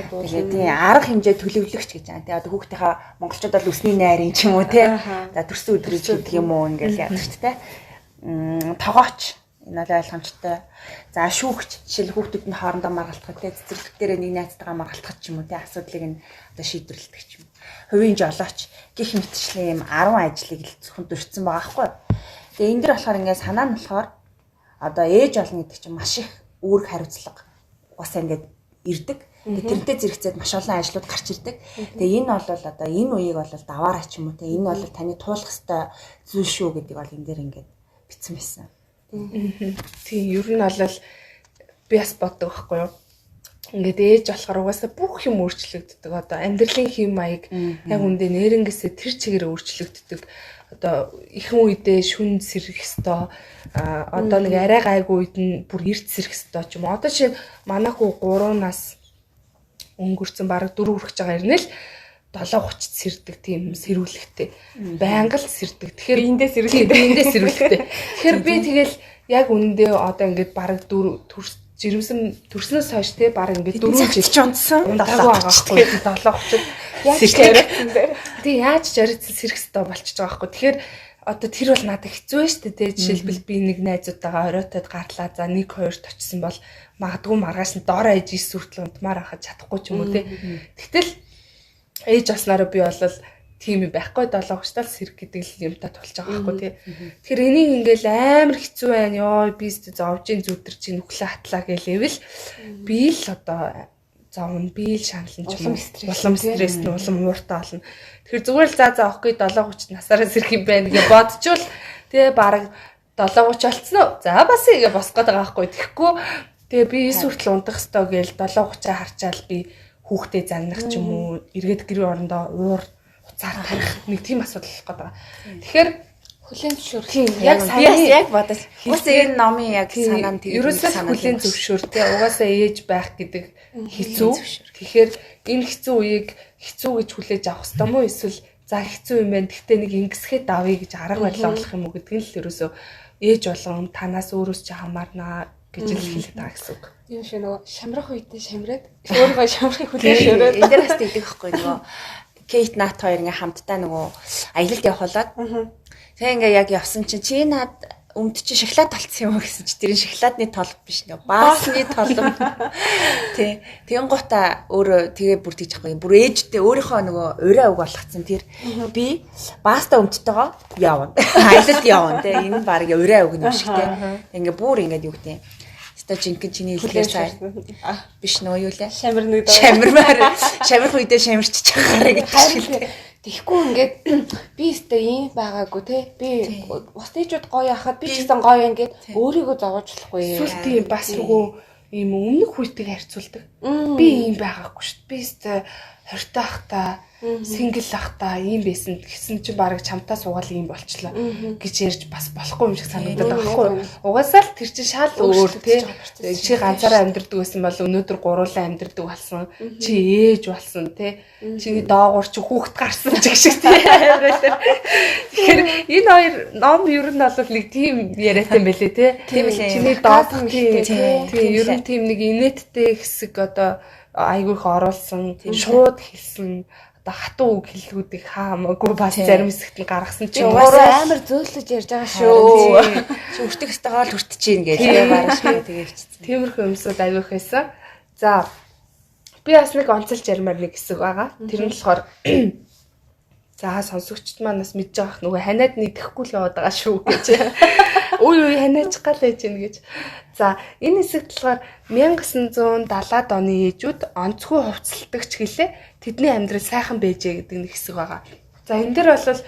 Тэгээд тий арга хэмжээ төлөвлөгч гэж байгаа. Тэгээ одоо хүүхдийнхаа монголчууд бол үсний найрын ч юм уу тий. За төрсөн өдрөж гэдэг юм уу ингээл яадаг ч тий. Тогооч энэ бол ойлгомжтой. За шүүгч жишээл хүүхдүүд нь хоорондоо маргалтах тий цэцэрлэг дээр нэг найзтайгаа маргалтах ч юм уу тий асуудлыг нь одоо шийдвэрлэдэг ч юм. Хувийн жолооч гэх мэтчлэн юм 10 ажлыг л зөвхөн дурдсан байгаа байхгүй. Тэгээ энэ дэр болохоор ингээд санаа нь болохоор одоо ээж болно гэдэг чинь маш их үүрэг хариуцлага уусаа ингээд ирдэг. Тэгээ тэрнтэй зэрэгцээд маш олон ажлууд гарч ирдэг. Тэгээ энэ бол одоо энэ үеийг бол даваараа ч юм уу те энэ бол таны туулах ёстой зүйл шүү гэдэг бол энэ дээр ингээд бичсэн байсан. Тийм ер нь бол би бас боддог байхгүй юу. Ингээд ээж болохоор угаасаа бүх юм өөрчлөгддөг. Одоо амьдралын хэм маяг яг үндэ нэрнгэсээ тэр чигээр өөрчлөгддөг. Одоо ихэнх үедээ шүн сэрэх ёстой. Одоо нэг арай гайгүй үед нь бүр эрт сэрэх ёстой ч юм уу. Одоо жишээ манай хүү 3 нас өнгөрцөн бараг 4 хүрэх байгаа ирнэ л 7:30-д сэрдэг тийм сэрүүлэгтэй. Байнга л сэрдэг. Тэгэхээр биендээ сэрүүлэгтэй. Тэгэхээр би тэгэл яг үндэ одоо ингээд бараг 4 төрснөөс хойш те бараг ингээд 4 жил ч унтсан. Дагуу байгаа хгүй 7:30-д. Тэг яаж жарицсан сэрэх ёстой болчихж байгаа хгүй. Тэгэхээр одоо тэр бол надад хэцүү байж тээ те жишээлбэл би нэг найзуудтайгаа оройтод гарлаа за 1-2-т очисон бол магадгүй маргааш нь доор ээж ис хүртэл унтмаар хахад чадахгүй ч юм уу те. Тэгтэл ээж болсноор би бол тийм юм байхгүй 7:30-таа сэрэг гэдэг л юмтай тулж байгаа байхгүй тий. Тэгэхээр энийг ингээл амар хэцүү байна ёо би зовжин зүдэрч нүхлээ хатлаа гэлээвэл би л одоо зовн би л шаналн ч юм улам стресс нь улам ууртаа болно. Тэгэхээр зүгээр л за охгүй 7:30-д насаараа сэрэх юм байна гэж бодчихвол тэгээ бараг 7:30 болцсон уу? За бас игээ босгоод байгаа байхгүй. Тэгэхгүй тэгээ би ис хүртэл унтах ёстой гээл 7:30-аа харчаал би хүүхдээ загнах ч юм уу эргээд гэрийн орондоо уур уцаар тарих нэг тийм асуудал болох гэдэг. Тэгэхээр хүлээн зөвшөөрөх яг яг бодож. Уусаа энэ номын яг санаа нь тийм ерөөсөө хүлээн зөвшөөр тий угаасаа ээж байх гэдэг хэцүү. Тэгэхээр энэ хэцүү үеийг хэцүү гэж хүлээж авах ёстой мó эсвэл за хэцүү юм байна. Гэхдээ нэг ингэсгээд давъя гэж арга барил олох юм уу гэдэг нь л ерөөсөө ээж болгон танаас өөрөөс ч хамаарнаа гэж л хэлээд байгаа гэсэн үг. Тийм шүү нөгөө шамрах үедээ шамраад өөрийгөө шамрахыг хүлээн зөвшөөрөөд энэ дээр бас тэгдэг байхгүй нөгөө Кейт Нат хоёр ингээ хамтдаа нөгөө аялалд явхуулаад тэгээ ингээ яг явсан чинь чи над өмд чи шоколад толцсон юм уу гэсэн чи тэр шоколадны толг биш нэ баасны толгом тий тэгэн гута өөрөө тэгээ бүр тийж ахгүй бүр ээжтэй өөрийнхөө нөгөө ураа үг болгоцсон тэр би бааста өмдтэйгоо явна аялалд явна тий энэ баг ураа үг юм шиг тий ингээ бүр ингээ юу гэдэг ста жинхэнэ чиний хэлгээр сая биш нөө юу лээ шамирх үедээ шамирч чагараа гэж хэлээ. Тэгэхгүй ингээд би өстө ийм байгаагүй те би устыжууд гоё яхад би ч гэсэн гоё ингээд өөрийгөө зовоожлохгүй. Эсвэл тийм бас нөгөө ийм өмнөх хүйтийг харьцуулдаг. Би ийм байгаагүй шүү дээ. Би өстө хортой ахта сингл ахта ийм байсан гэсэн чинь баг чамтаа суугаал ийм болчлоо гэж ярьж бас болохгүй юм шиг санагдаад байгаа байхгүй. Угаасаа л тэр чинь шал өөр тий. Чи ганцаараа амьдэрдэг байсан бол өнөөдөр гуруулаа амьдэрдэг болсон. Чи ээж болсон тий. Чиний доогуур чи хүүхэд гарсан ч гэх шиг тий. Тэгэхээр энэ хоёр ном ер нь бол нэг тийм яриатай юм байлээ тий. Тийм ээ. Чиний доогуур тий ер нь тийм нэг инээдтэй хэсэг одоо айгүйх оруулсан шууд хэлсэн одоо хатуу үг хэллгүүдийг хаамаагүй бас зарим хэсэгт нь гаргасан чинь амар зөөлөж ярьж байгаа шүү. Чи өртөх өстөгөө л өртчихээн гэж барах шиг тэгээ хичсэн. Тиймэрхүү юмсууд аяух байсан. За би бас нэг онцолж ярмаар нэг хэсэг байгаа. Тэр нь болохоор за сонсогчд манаас мэдж байгаах нөгөө ханиад нийтэхгүй л яваад байгаа шүү гэж. Үй ханиач гал ээж ийн гэж. За энэ хэсэгт болохоор 1970-ад оны ээжүүд онцгүй хувцалдагч гэлээ тэдний амьдрал сайхан байжээ гэдэг нэг хэсэг байгаа. За энэ дэр бол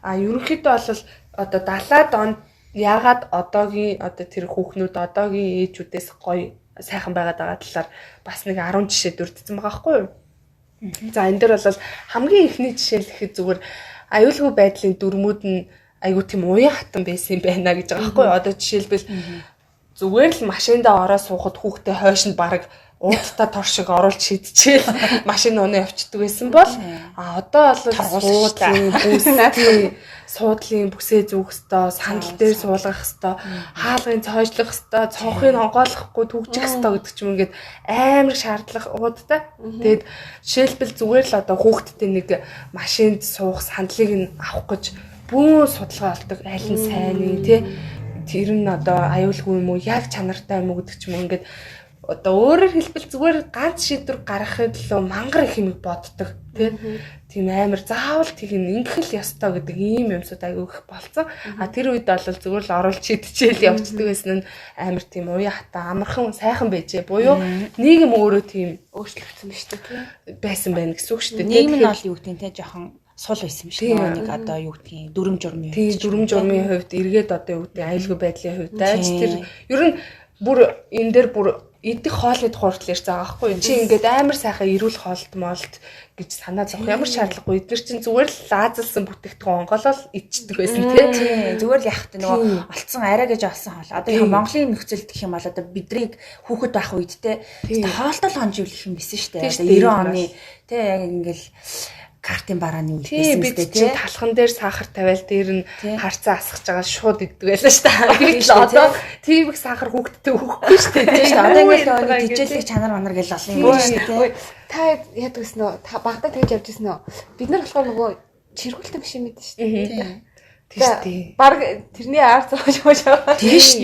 ерөнхийдөө бол одоо 70-ад онд яагаад одоогийн одоо тэр хүүхнүүд одоогийн ээжүүдээс гоё сайхан байгаад байгаа талаар бас нэг 10 жишээ дүрдсэн байгаа байхгүй юу? За энэ дэр бол хамгийн ихний жишээ л гэхэд зүгээр аюулгүй байдлын дүрмүүд нь айгуу тийм уян хатан байсан юм байна гэж байгаа байхгүй юу? Одоо жишээлбэл зүгээр л машиндаа ороо суухад хүүхдээ хойшинд бараг уудалтаа тор шиг оруулж шидчихээл машин өнөө явчихдаг байсан бол одоо бол суудлын бүсээ зүүх ёстой, сандал дээр суулгах ёстой, хаалгын цойжлох ёстой, цонхыг онгойлгохгүй түгжих ёстой гэдэг ч юм ингээд амар шаардлага уудтай. Тэгээд жишээлбэл зүгээр л одоо хүүхдтэй нэг машинд суух сандлыг нь авах гэж бүүн судалгаа болдог аль нь сайн нь тий тэр нь одоо аюулгүй юм уу яг чанартай юм уу гэдэг ч юм ингээд одоо өөрөөр хэлбэл зүгээр ганц шийдвэр гаргахад л мангар их юм боддог тийм амар заавал тийг ингэх л ёстой гэдэг ийм юмсууд аягүй их болцсон. Тэр үед бол зүгээр л оруулж шийдчихээл явцдаг байсан нь амар тийм уян хата амархан сайхан байжээ. Буюу нийгэм өөрөө тийм өөрчлөгдсөн биз дээ байсан байна гэсэн үг шүү дээ. Нийгэм нь бол юу гэдэг нь жоохон сул байсан биш үү? Нэг одоо юу гэдгийг дүрм журмын хувьд. Тийм дүрм журмын хувьд эргээд одоо юу гэдэг аюулгүй байдлын хувьд айж тэр ер нь бүр энэ дээр бүр идэх хоолойд хууртал ярьж байгаа байхгүй юу? Чи ингээд амар сайхан эрүүл хоолт моолт гэж санаа зовх ямар шаардлагагүй. Эдгээр чинь зүгээр л лаазалсан бүтээгдэхүүн онголол идчихдэг байсан тийм. Зүгээр л яхад нөгөө олцсон арай гэж олсон хоол. Одоо яг Монголын нөхцөлд гэх юм бол одоо бидрийг хүүхэд байх үед те хоолтол хонживлах юм бисэн шүү дээ. Одоо 90 оны те яг ингээл картын барааны үед байсан мэт тийм талхан дээр сахар тавиал дээр нь харцаа асгаж байгаа шууд иддэг байлаа шүү дээ. Гэтэл одоо тийм их сахар хүүхдтэй өгөхгүй шүү дээ. Тийм шүү. Одоо ингээл дижитал чанар манар гэж олон юм шүү дээ. Та яадаг гэсэн нөө та багтаа тэгж явж ирсэн нөө бид нар болохоор нөгөө чиргүүлтэй биш юм мэдэн шүү дээ. Тийм. Баг тэрний ард зогж байгаа. Тийм шүү.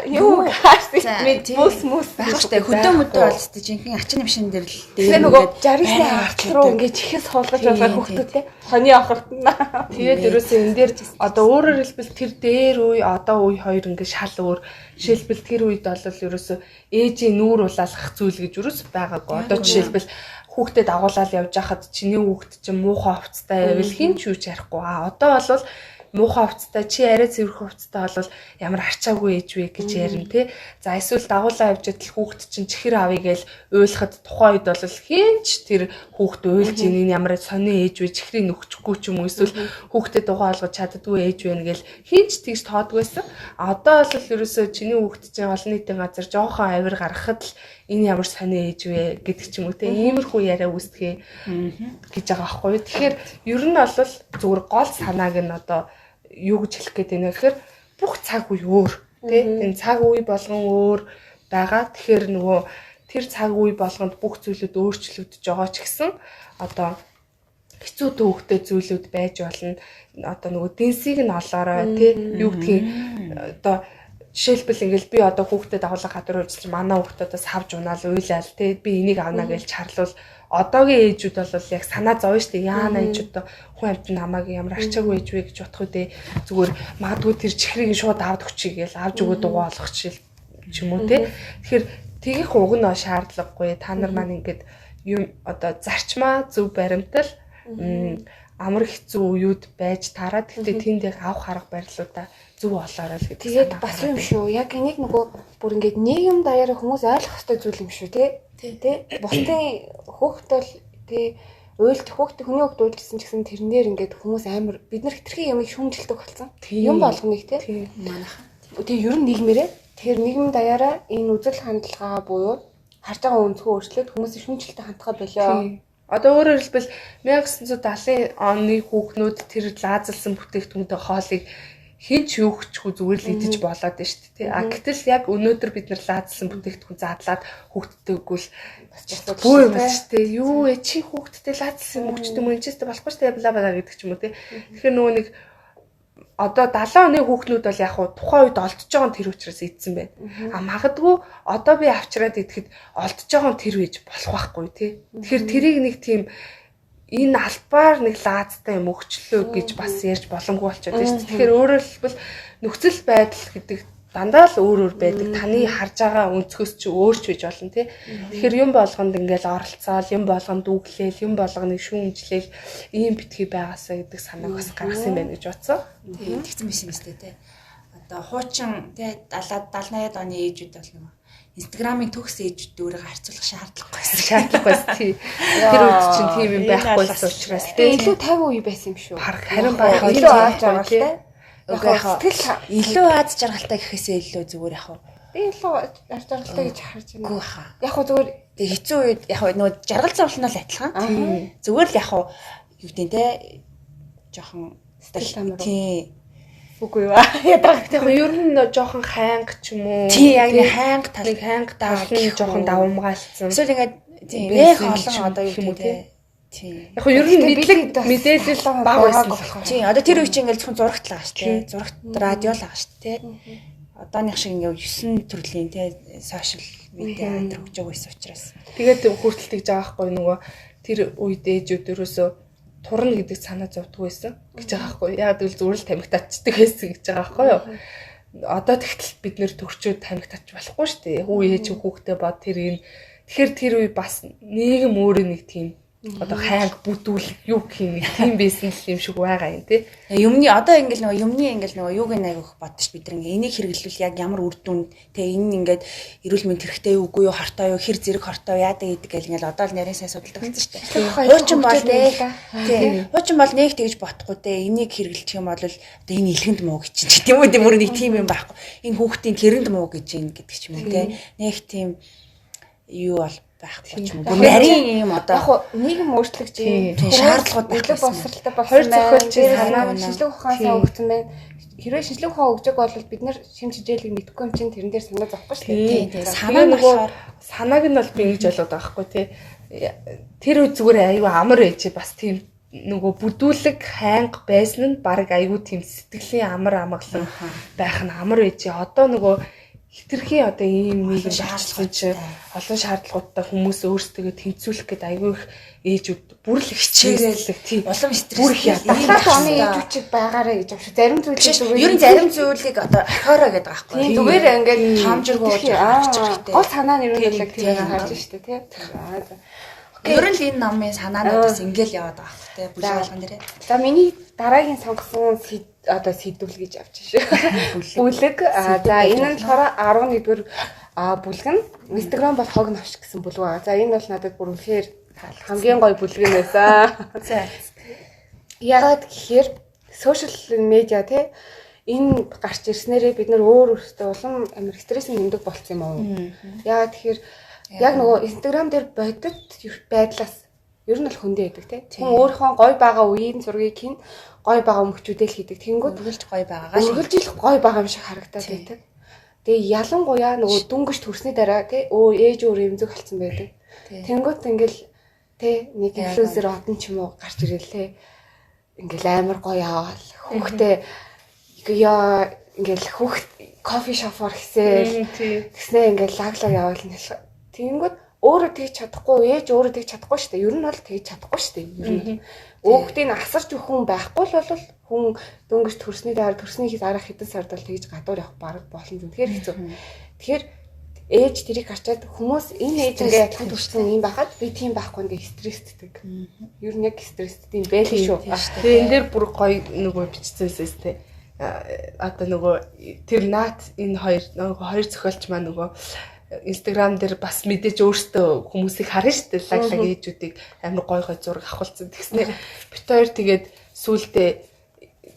Юу каст мэд бүс байх шүү дээ. Хөдөө мөдөө бол шүү дээ. Жинхэнэ ачин юмшин дээр л дээр нөгөө 69-ийн арт руу ингээд чихээс хоолгож байгаа хүүхдүүдтэй хоны охортно. Тэгээд ерөөсөө энэ дээр одоо өөрөөр хэлбэл тэр дээр үе одоо үе хоёр ингээд шал өөр. Жишээлбэл тэр үед бол ерөөсөө ээжийн нүүр улаалгах зүйл гэж ерөөс байгаагүй. Одоо жишээлбэл хүүхдэд дагуулаад явж хахад чиний хүүхд чинь муухай хувцастай байвал хин ч юу ч ярихгүй. Одоо бол муухай хувцастай чи арай цэвэрхэн хувцастай бол ямар арчаагүй ээж вэ гэж ярина тий. За эсвэл дагуулаа явж идэл хүүхд чинь чихэр авъя гээл уйлахад тухайн үед бол хин ч тэр хүүхд уйлж ийн ямар сони ээж вэ чихрийг нөхчихгүй ч юм уу эсвэл хүүхдэд дугаа олгож чаддгүй ээж вэ гээл хин ч тэгж тоодгүй байсан. Одоо бол ерөөсөө чиний хүүхд чинь олон нийтийн газар жоохон авир гаргахад л энэ ямар сони ээж вэ гэдэг ч юм уу те иймэрхүү яриа үүсгэе гэж байгаа байхгүй. Тэгэхээр ер нь бол зүгээр гол санааг нь одоо юу гэж хэлэх гээд байна гэхээр бүх цаг үе өөр тий энэ цаг үе болгон өөр байгаа. Тэгэхээр нөгөө тэр цаг үе болгонд бүх зүйлүүд өөрчлөгдөж байгаа ч гэсэн одоо хэцүү төвөгтэй зүйлүүд байж болно. Одоо нөгөө дэнсийг нь олоорой тий юу гэдгийг одоо жишээлбэл ингээл би одоо хүүхдэд дагуулга хатар үйлч манай хүүхдүүдээс хавж унаал уйлал тий би энийг авна гэж чарлуул одоогийн ээжүүд бол яг санаа зовно шүү дээ. Яана ээж одоо хүн амт намайг ямар арчаагүй ээж вэ гэж бодох үдээ зүгээр магадгүй тэр чихрийг шууд авд өчий гээл авж өгөө дугаа олох ч юм уу тий. Тэгэхээр тэгэх уг нь шаардлагагүй. Та нар маань ингээд юм одоо зарчмаа зөв баримтал амар хэцүү үеуд байж тараад гэхдээ тэнд яг авах арга барилуудаа зөв олоорой л гэдэг. Тэгээд бас юм шүү. Яг энийг нөгөө бүр ингээд нийгэм даяараа хүмүүс ойлгох ёстой зүйл юм шүү тий. Бусдын хүүхэд бол тий уйлт хүүхэд хүний хүүхэд уйлжсэн ч гэсэн тэрнээр ингээд хүмүүс амар бид нар хитрхи юмыг шүүмжилдэг болсон. Юм болгоныг тий манайхан. Тэгээ ер нь нийгмээрээ тэр нийгэм даяараа энэ үзэл хандлага буюу харж байгаа өнцгөө өөрчлөөд хүмүүсийн шүүмжилтэй хандхаа болоо. Одоо өөрөөр хэлбэл 1970 оны хүүхнүүд тэр лаазалсан бүтээгдэхүүнтэй хоолыг хин ч юу хүчгүй зүгээр л идэж болоод байна шүү дээ. Гэтэл яг өнөөдөр бид нар лаадсан бүтээгдэхүүн задлаад хүүхдтэй өгвөл бүү юм байна шүү дээ. Юу ээ чи хүүхдтэй лаадсан мөчтэй мөнчтэй болохгүй шүү дээ бла бла гэдэг ч юм уу те. Тэгэхээр нөгөө нэг одоо 70 оны хүүхнүүд бол яг тухайн үед олдож байгаа тэр учраас идсэн байна. А магадгүй одоо би авчраад идэхэд олдож байгаа тэр үеж болох байхгүй тий. Тэгэхээр тэрийг нэг тийм энэ албаар нэг лаазтай юм өгчлөө гэж бас ярьж боломгүй болчиход байна шүү дээ. Тэгэхээр өөрөөр хэлбэл нөхцөл байдал гэдэг дандаа л өөр байдаг. Таны харж байгаа өнцгөөс чи өөрч биж болно тий. Тэгэхээр юм болгонд ингээл оролцоол, юм болгонд үглээл, юм болгоныг шүүмжлээл ийм битгий байгаасаа гэдэг санааг бас гаргасан юм байна гэж бодсон. Тийм тэгсэн биш юм өстэй тий. Одоо хуучин тий 70-80-аад оны ээжүүд бол нөгөө Инстаграмын төгс ээжүүд өөрийгөө харьцуулах шаардлагагүйсэн тий. Тэр үед чинь тийм юм байхгүйсэн учраас тий. Илүү 50% байсан юм шүү. Харин баг илүү ааж байгаа тий. Илүү аз жаргалтай гэхээсээ илүү зүгээр яг. Би илүү аз жаргалтай гэж харж байна. Гүү хаа. Яг зүгээр хэцүү үед яг нөгөө жаргал зовлон нь л адилхан. Зүгээр л яг юу гэдэг те жоохон тий. үгүй юу. Ядаг яг ер нь жоохон хайнг ч юм уу. Тий яг нэг хайнг тавлын жоохон давмгаалцсан. Эсвэл ингээд тий эх олон одоо юу гэдэг те. Тий. Яг ер нь мэдээлэл баг байсан. Тий. Одоо тэр үе чинь ингээл зөвхөн зурагт л байгаа шүү дээ. Зурагт радио л байгаа шүү дээ. Одооных шиг ингээ 9 төрлийн тий сошиал медиа энэ хөгжөөг байсан учраас. Тэгээд хүртэл тэгж байгаа байхгүй нөгөө тэр үед ээжүүд ерөөсөө турна гэдэг санаа зовдгүй байсан гэж байгаа байхгүй. Яг л зүгээр л тамхитаачдаг байсан гэж байгаа байхгүй юу. Одоо тэгтэл бид нэр төгчөөд тамхитаач болохгүй шүү дээ. Хүү ээж хүүхдээ бод тэр энэ. Тэгэхээр тэр үе бас нийгэм өөрөө нэг тийм одоо хайг бүдүүлэх юу гэх юм тийм байсан юм шиг байгаа юм тий. Юмны одоо ингээл нөгөө юмны ингээл нөгөө юуг найгах бодож бид нар ингээ энийг хэрэглүүл яг ямар үр дүн тий энэ ингээд эрүүл мэнд хэрэгтэй юу үгүй юу хортой юу хэр зэрэг хортой яадаг гэдэг гэл ингээл одоо л нарийн сайн судалдаг болсон шүү дээ. Хуучин бол тий. Хуучин бол нэг тэгж ботхгүй тий. Энийг хэрэглэх юм бол одоо энэ илгэнд муу гэж чинь тийм үү тийм бүр нэг тийм юм байхгүй. Энэ хүүхдийн тэрэнд муу гэж юм гэдэг ч юм уу тий. Нэг тийм юу бол байхгүй ч юм уу. Нарийн юм одоо яг нийгэм өөрчлөгч шаардлагууд илүү боловсралтай болсон байна. Санаа шинжлэх ухаанаа өгсөн байна. Хэрвээ шинжлэх ухаан өгжөг бол бид нар шимж хичээлийг мэдэхгүй юм чинь тэрэн дээр санаа зовхгүй шүү дээ. Санаа нөгөө санааг нь бол би ингэж болоод байгаа хгүй тий. Тэр үе зүгээр аюу амар ээж бас тийм нөгөө бүдүүлэг хайнг байсан нь баг аюу тийм сэтгэлийн амар амгалан байх нь амар ээж. Одоо нөгөө хитрхи одоо ийм нийгэм шаардлагын чи олон шаардлагуудтай хүмүүс өөрсдөө тэнцвүүлэх гээд аюу их ээжүүд бүр л хичээгээл тийм улам стресс бүр их ядаад оны ээжүүд байгаарэ гэж авчих. Зарим зүйлийг ер нь зарим зүйлийг одоо орхиороо гэдэг байгаа байхгүй. Зүгээр ингээд таамжиргуулж авчих хэрэгтэй. Гол санаа нь ерөнхийдөө тийм харж штэ тий. Ер нь л энэ номын санаануудаас ингээл яваад байгаа хэрэг тий. Бүлэг болгон дээрээ. За миний дараагийн сонгосон одоо сэдвүүл гэж авчих шүү. Бүлэг. За энэ нь болохоор 11-р бүлэг нь Instagram бол хог навш гэсэн бүлэг байгаа. За энэ бол надад бүр үнэхээр хамгийн гоё бүлэг юм байсан. За. Яагаад гэхээр сошиал медиа тий энэ гарч ирснээрээ бид нар өөрсдөө улам амар стрессийн нэмдэг болцсон юм уу? Яагаад тэгэхээр яг нөгөө Instagram дээр бодит байдлаас ер нь л хөндөө байдаг тий. Хүн өөрийнхөө гоё байгаа үеийн зургийг хийн гоё байгаа мөчүүдэл хийдэг. Тэнгүүд үргэлж гоё байгаагаа үргэлж л гоё байгаа юм шиг харагдаад байдаг. Тэгээ ялангуяа нөгөө дүнгэж төрсний дараа тий ээж өөр эмзэг болсон байдаг. Тэнгүүд ингээл тий нэг инфлюенсер одон ч юм уу гарч ирэлээ. Ингээл амар гоё аваад хүүхдээ яа ингээл хүүхд кофе шопор хийсээ тэгснээ ингээл лаглаг яваал нэлээ. Тэнгүүд өөрөө тэгж чадахгүй ээж өөрөө тэгж чадахгүй шүү дээ. Ер нь бол тэгж чадахгүй шүү дээ. Ер нь хүүхдийг асарч өгөх хүн байхгүй л бол хүн дөнгөж төрсний дараа хэдэн сард бол тэгж гадуур явах бараг болно. Тэгэхээр хэцүү. Тэгэхээр ээж тэрийг харчаад хүмүүс энэ ээж ингээ ядхан төрсөн юм байхад би тийм байхгүй ингээ стрессддэг. Ер нь яг стрессддэг юм байл шүү. Тэгээ энэ дээр бүр гоё нөгөө бичсэнсээс те. Одоо нөгөө тэр наат энэ хоёр зохиолч маань нөгөө Instagram дээр бас мэдээж өөртөө хүмүүсийг харна шүү дээ. Лаглаг ээжүүдийг амар гой зураг авахулсан. Тэгснээр бит хоёр тэгээд сүултээ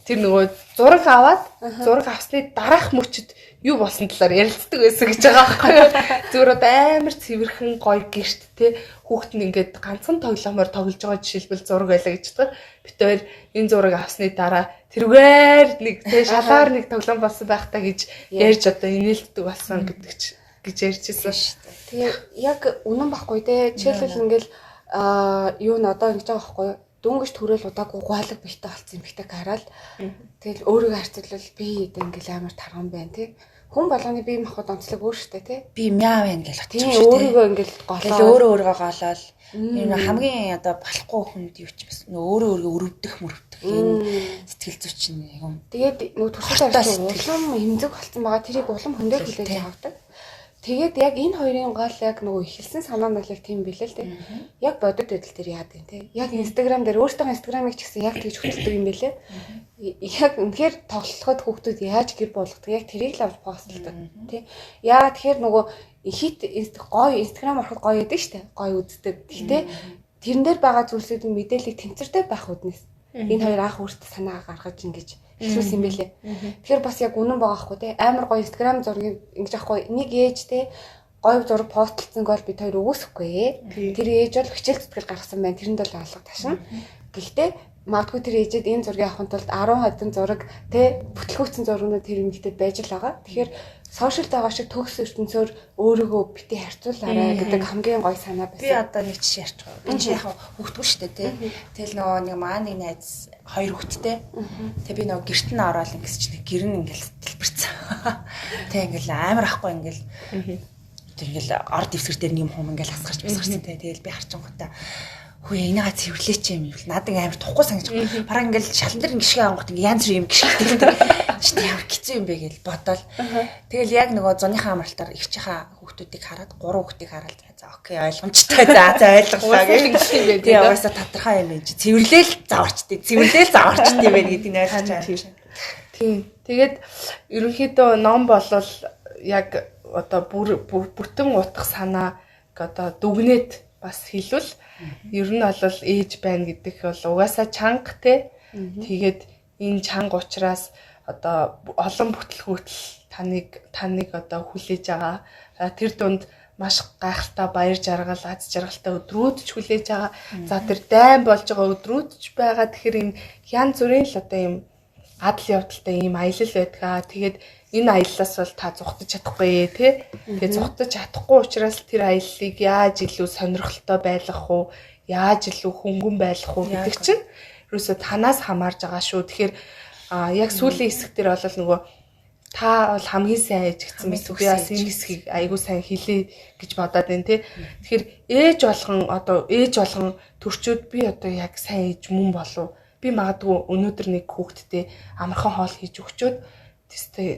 тэр нөгөө зураг аваад зураг авсны дараах мөчөд юу болсон талаар ярилцдаг байсан гэж байгаа байхгүй юу. Зүгээр одоо амар цэвэрхэн гой гэрт те хүүхэд нь ингээд ганцхан тоглоомоор тоглож байгаа жишээлбэл зураг байлаа гэж бодоход бит хоёр энэ зураг авсны дараа тэргээр нэг тий шалаар нэг тоглоом болсон байх та гэж ярьж одоо инээлтдэг болсон гэж ярьжсэн шүү дээ. Тэгээ яг үнэн баггүй те. Жишээлбэл ингээл юу н одоо ингэж байгаа байхгүй юу? Дөнгөж төрөл удаагүй гуайлаг бихтэй болсон юм бихтэй хараад тэгэл өөрийгөө харьцуулбал би ингээл амар тарган байна те. Хүн болгоны бие махбод онцлог өөр штэ те. Би мяа байна гэж тийм өөрийгөө ингээл голоо өөрөө голоод энэ хамгийн одоо болохгүй хүнд юу ч бас өөрөө өрөвдөх энэ сэтгэл зүйчин юм. Тэгээд нөгөө туршилт авсан улам эмзэг болсон байгаа тэрийг улам хөндөөр хүлээж авдаг. Тэгээд яг энэ хоёрын гол яг нөгөө ихэлсэн санаа нь бол яг тийм билээ л дээ. Яг бодит байдал дээр яад юм те. Яг Instagram дээр өөртөө Instagram-ыг ч гэсэн яг тэгж хөтөлдөг юм билээ. Яг үнэхээр тоглоход хүүхдүүд яаж гэр болгодог яг тэрийг л авч постолдог тий. Яа тэгэхээр нөгөө хит гоё Instagram ороход гоё яадаг штэ. Гоё үздэг. Гэхдээ тэрэн дээр байгаа зүйлсүүдийн мэдээллийг тэнцвэртэй байх үднэс. Энэ хоёр анх өөртөө санаа гаргаж ингэж хэлсэн юм билээ. Тэгэхээр бас яг үнэн байгаа хгүй тий. Амар гоё Instagram зургийг ингэж ахгүй нэг ээж тий гоё зураг постлцсанг бол бид хоёр өгөөсөхгүй. Тэр ээж бол хичээл зүтгэл гаргасан байна. Тэрэнд бол алга ташин. Гэхдээ магадгүй тэр ээжэд энэ зургийг авахын тулд 10 хадсан зураг тий бүтлгүүцсэн зургууд тэр эмэгтэйд байж л байгаа. Тэгэхээр сошиал байгаа шиг төгс ертөнцөөр өөрийгөө бити харьцуулаарай гэдэг хамгийн гоё санаа байсан. Би одоо нэг жишээ ярьж байгаа. Би чи яг хүүхдгүй шүү дээ тий. Тэгэл нөгөө нэг маа нэг найз 2 хүүхэдтэй. Тэг би нөгөө гэрт нь ороод ингэс чи нэг гэр нь ингээл дэлбэрсэн. Тэг ингээл амар ахгүй ингээл тэг ингээл орд дэвсгэр дээр нэм хум ингээл хасгарч бисгарсан тий. Тэгэл би харчингуудаа хөө энийга цэвэрлээч юм бол надад амар тухгүй санаж байгаа. Бараг ингээл шалан дээр гიშгэ ангууд ингээ янз бүр юм гიშгэлтэй. Штэ ямар хэцүү юм бэ гэж бодоол. Тэгэл яг нөгөө зуныхаа амралтаар ихчийнхаа хүүхдүүдийг хараад 3 хүүхдийг хараад за окей ойлгомжтой. За ойлголоо гэх. Тэгээ угаасаа тодорхой юм чи цэвэрлээл заварчдээ. Цэвэрлээл заварчдээ юм байна гэдгийг ойлгож байгаа. Тийм. Тэгээд ерөнхийдөө ном болвол яг одоо бүртэн утга санааг одоо дүгнээд бас хэлвэл ер нь бол ээж байна гэдэг бол угаасаа чанга те. Тэгээд энэ чанга учраас одоо олон бүтлгүүтэл таныг одоо хүлээж байгаа. Тэр дунд маш гайхалтай баяр жаргал, аз жаргалтай өдрүүд ч хүлээж байгаа. За тэр дайн болж байгаа өдрүүд ч байгаа. Тэгэхээр энэ янз бүрийн л одоо юм адал явдалтай ийм аялал байдгаа. Тэгээд энэ аяллаас бол та зүхтаж чадахгүй тий. Тэгээд зүхтаж чадахгүй учраас тэр аяллыг яаж илүү сонирхолтой байлгах уу, яаж илүү хөнгөн байлгах уу гэдэг чинь ерөөсөө танаас хамаарж байгаа шүү. Тэгэхээр яг сүүлийн хэсэг дээр бол нөгөө та бол хамгийн сайн ээж гэсэн мэт би бас энэ хэсгийг айгүй сайн хэлээ гэж бодоод байна тий. Тэгэхээр ээж болгон төрчүүд би одоо яг сайн ээж мөн болов. Би магадгүй өнөөдөр нэг хүүхдтэй амархан хоол хийж өгчөөд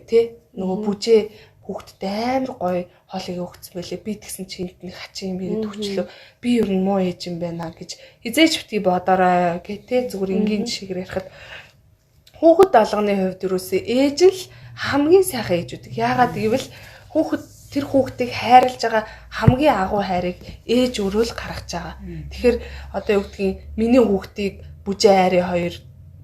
тий нөгөө бүжээ хүүхдтэй амар гоё хоолыг өгсөн байлээ. Би тэгсэн чинь нэг хачин юм бигээд өчлөө. Би ер нь муу ээж юм байна гэж хизээч битгий бодорой гэдэг зүгээр энгийн жишгээр ярихад хүүхэд алганы хувьд юусэн ээж л хамгийн сайхан ээжүүд. Яагаад гэвэл тэр хүүхдийг хайрлаж байгаа хамгийн агуу хайрыг ээж өөрөө л гаргаж байгаа. Тэгэхээр одоо юу гэдгийг миний хүүхдийг бүжээ айрын хоёр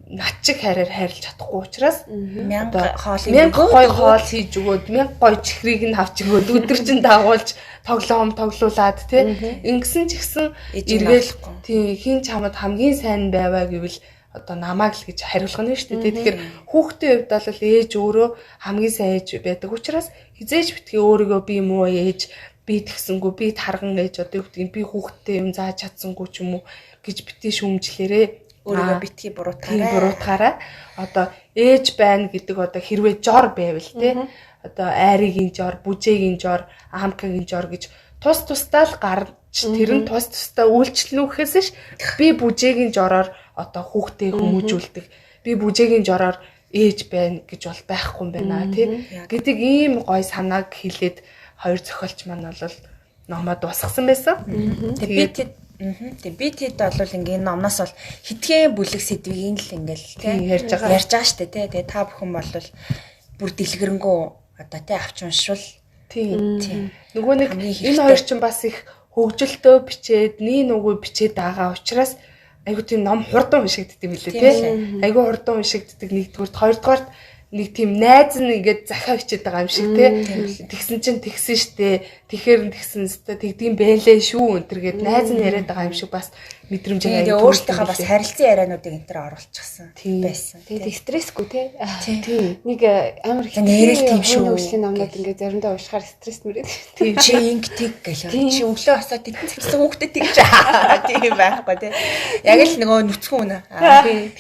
над чиг хайраар хайрлаж чадахгүй учраас 1000 гой хоол хийж өгөөд 1000 гой чихрийг нь авч өгөөд өдөр чинь дагуулж тоглуулад тий ингэсэн ч гэсэн эргээл тий хин чамд хамгийн сайн байваа гэвэл одоо намайг л гэж хариулах нь шүү дээ. Тэгэхээр хүүхдийн хувьд бол ээж өөрөө хамгийн сайн ээж байдаг учраас хизээж битгий өөрийгөө би муу ээж би тэгсэнгүү би тарган ээж одоо юу гэдгийг би хүүхдтэй юм зааж чадсангүй ч юм уу гэж битгий шүүмжлээрээ өөрийгөө битгий буруутгаараа одоо ээж байна гэдэг одоо хэрвээ жор байвал тий одоо айрыгийн жор, бүжээгийн жор, амкагийн жор гэж тусдаа л гарч тэр нь тусдаа үйлчлэнэ гэхээс ш би бүжээгийн жороор одоо хүүхдээ хүмүүжүүлдэг. Би бүжээгийн жороор ээж байна гэж бол байхгүй юм байна тий гэдэг ийм гой санааг хэлээд хоёр зохиолч маань бол номоо дуусгасан байсан. Тэгээ би тэд бол ингээм номноос бол хитгэн бүлэг сэдвийг л ингээл ярьж байгаа штэ тий. Тэгээ та бүхэн бол бүр дэлгэрэнгүй одоо тий авч уншвал тий. Нөгөө нэг энэ хоёр чинь бас их хөгжилтөө бичээд нэг нүгөө бичээд байгаа учраас айгуу тийм ном хурдан уншигддаг юм лээ тий. Айгуу хурдан уншигддаг нэгдүгürt, хоёрдугаарт нэг тийм найз нь ингээд захиа өчөд байгаа юм шиг тий. Тэгсэн чинь тэгсэн штэ. Тэгэхээр тэгсэн өстө тэгдэм байлээ шүү өнтер гэд найз нь яриад байгаа юм шиг бас мэдрэмж Тэгээ өөртөөхөө бас харилцан яриануудыг энтер оруулчихсан байсан. Тэгээд стрессгүй тий. Нэг амар их нэрэл тийм шүү. Өшлийн номнууд ингээд заримдаа уушгаар стресс мөрөд. Тийм чи ингэдэг гэлээ. Чи өглөө осоо тэтэн цэцсэн хүүхдэд тэгж тийм байхгүй тий. Яг л нөгөө нүцгэн үнэ.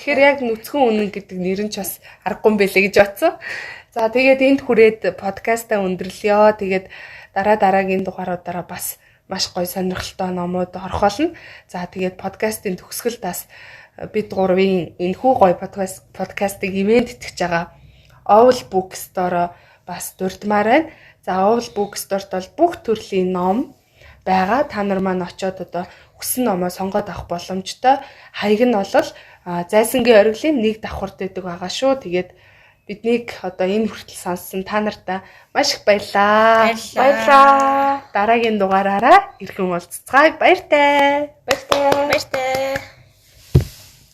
Тэгэхээр яг нүцгэн үнэн гэдэг нэр нь ч бас аргагүй юм байлээ гэж бодсон. За тэгээд энд хүрээд подкастаа өндөрлөё. Тэгээд дараагийн дугааруудаараа бас маш гоё сонирхолтой номууд орох болно. За тэгээд подкастын төгсгөл бас бид гурвын энэхүү гоё подкастыг ивент итгэж байгаа Owl Bookstore бас дурдмаар байна. За Owl Bookstore-т бол бүх төрлийн ном байгаа. Та нар маань очиод одоо хүссэн номоо сонгоод авах боломжтой. Хаяг нь бол Зайсангийн ориглын 1 давхарт байдаг байгаа шүү. Тэгээд биднийг одоо энэ хүртэл сонссон та нартай маш их баярлалаа. Дараагийн дугаараараа ирхэн уулзцгаая. Баяртай. Баяртай.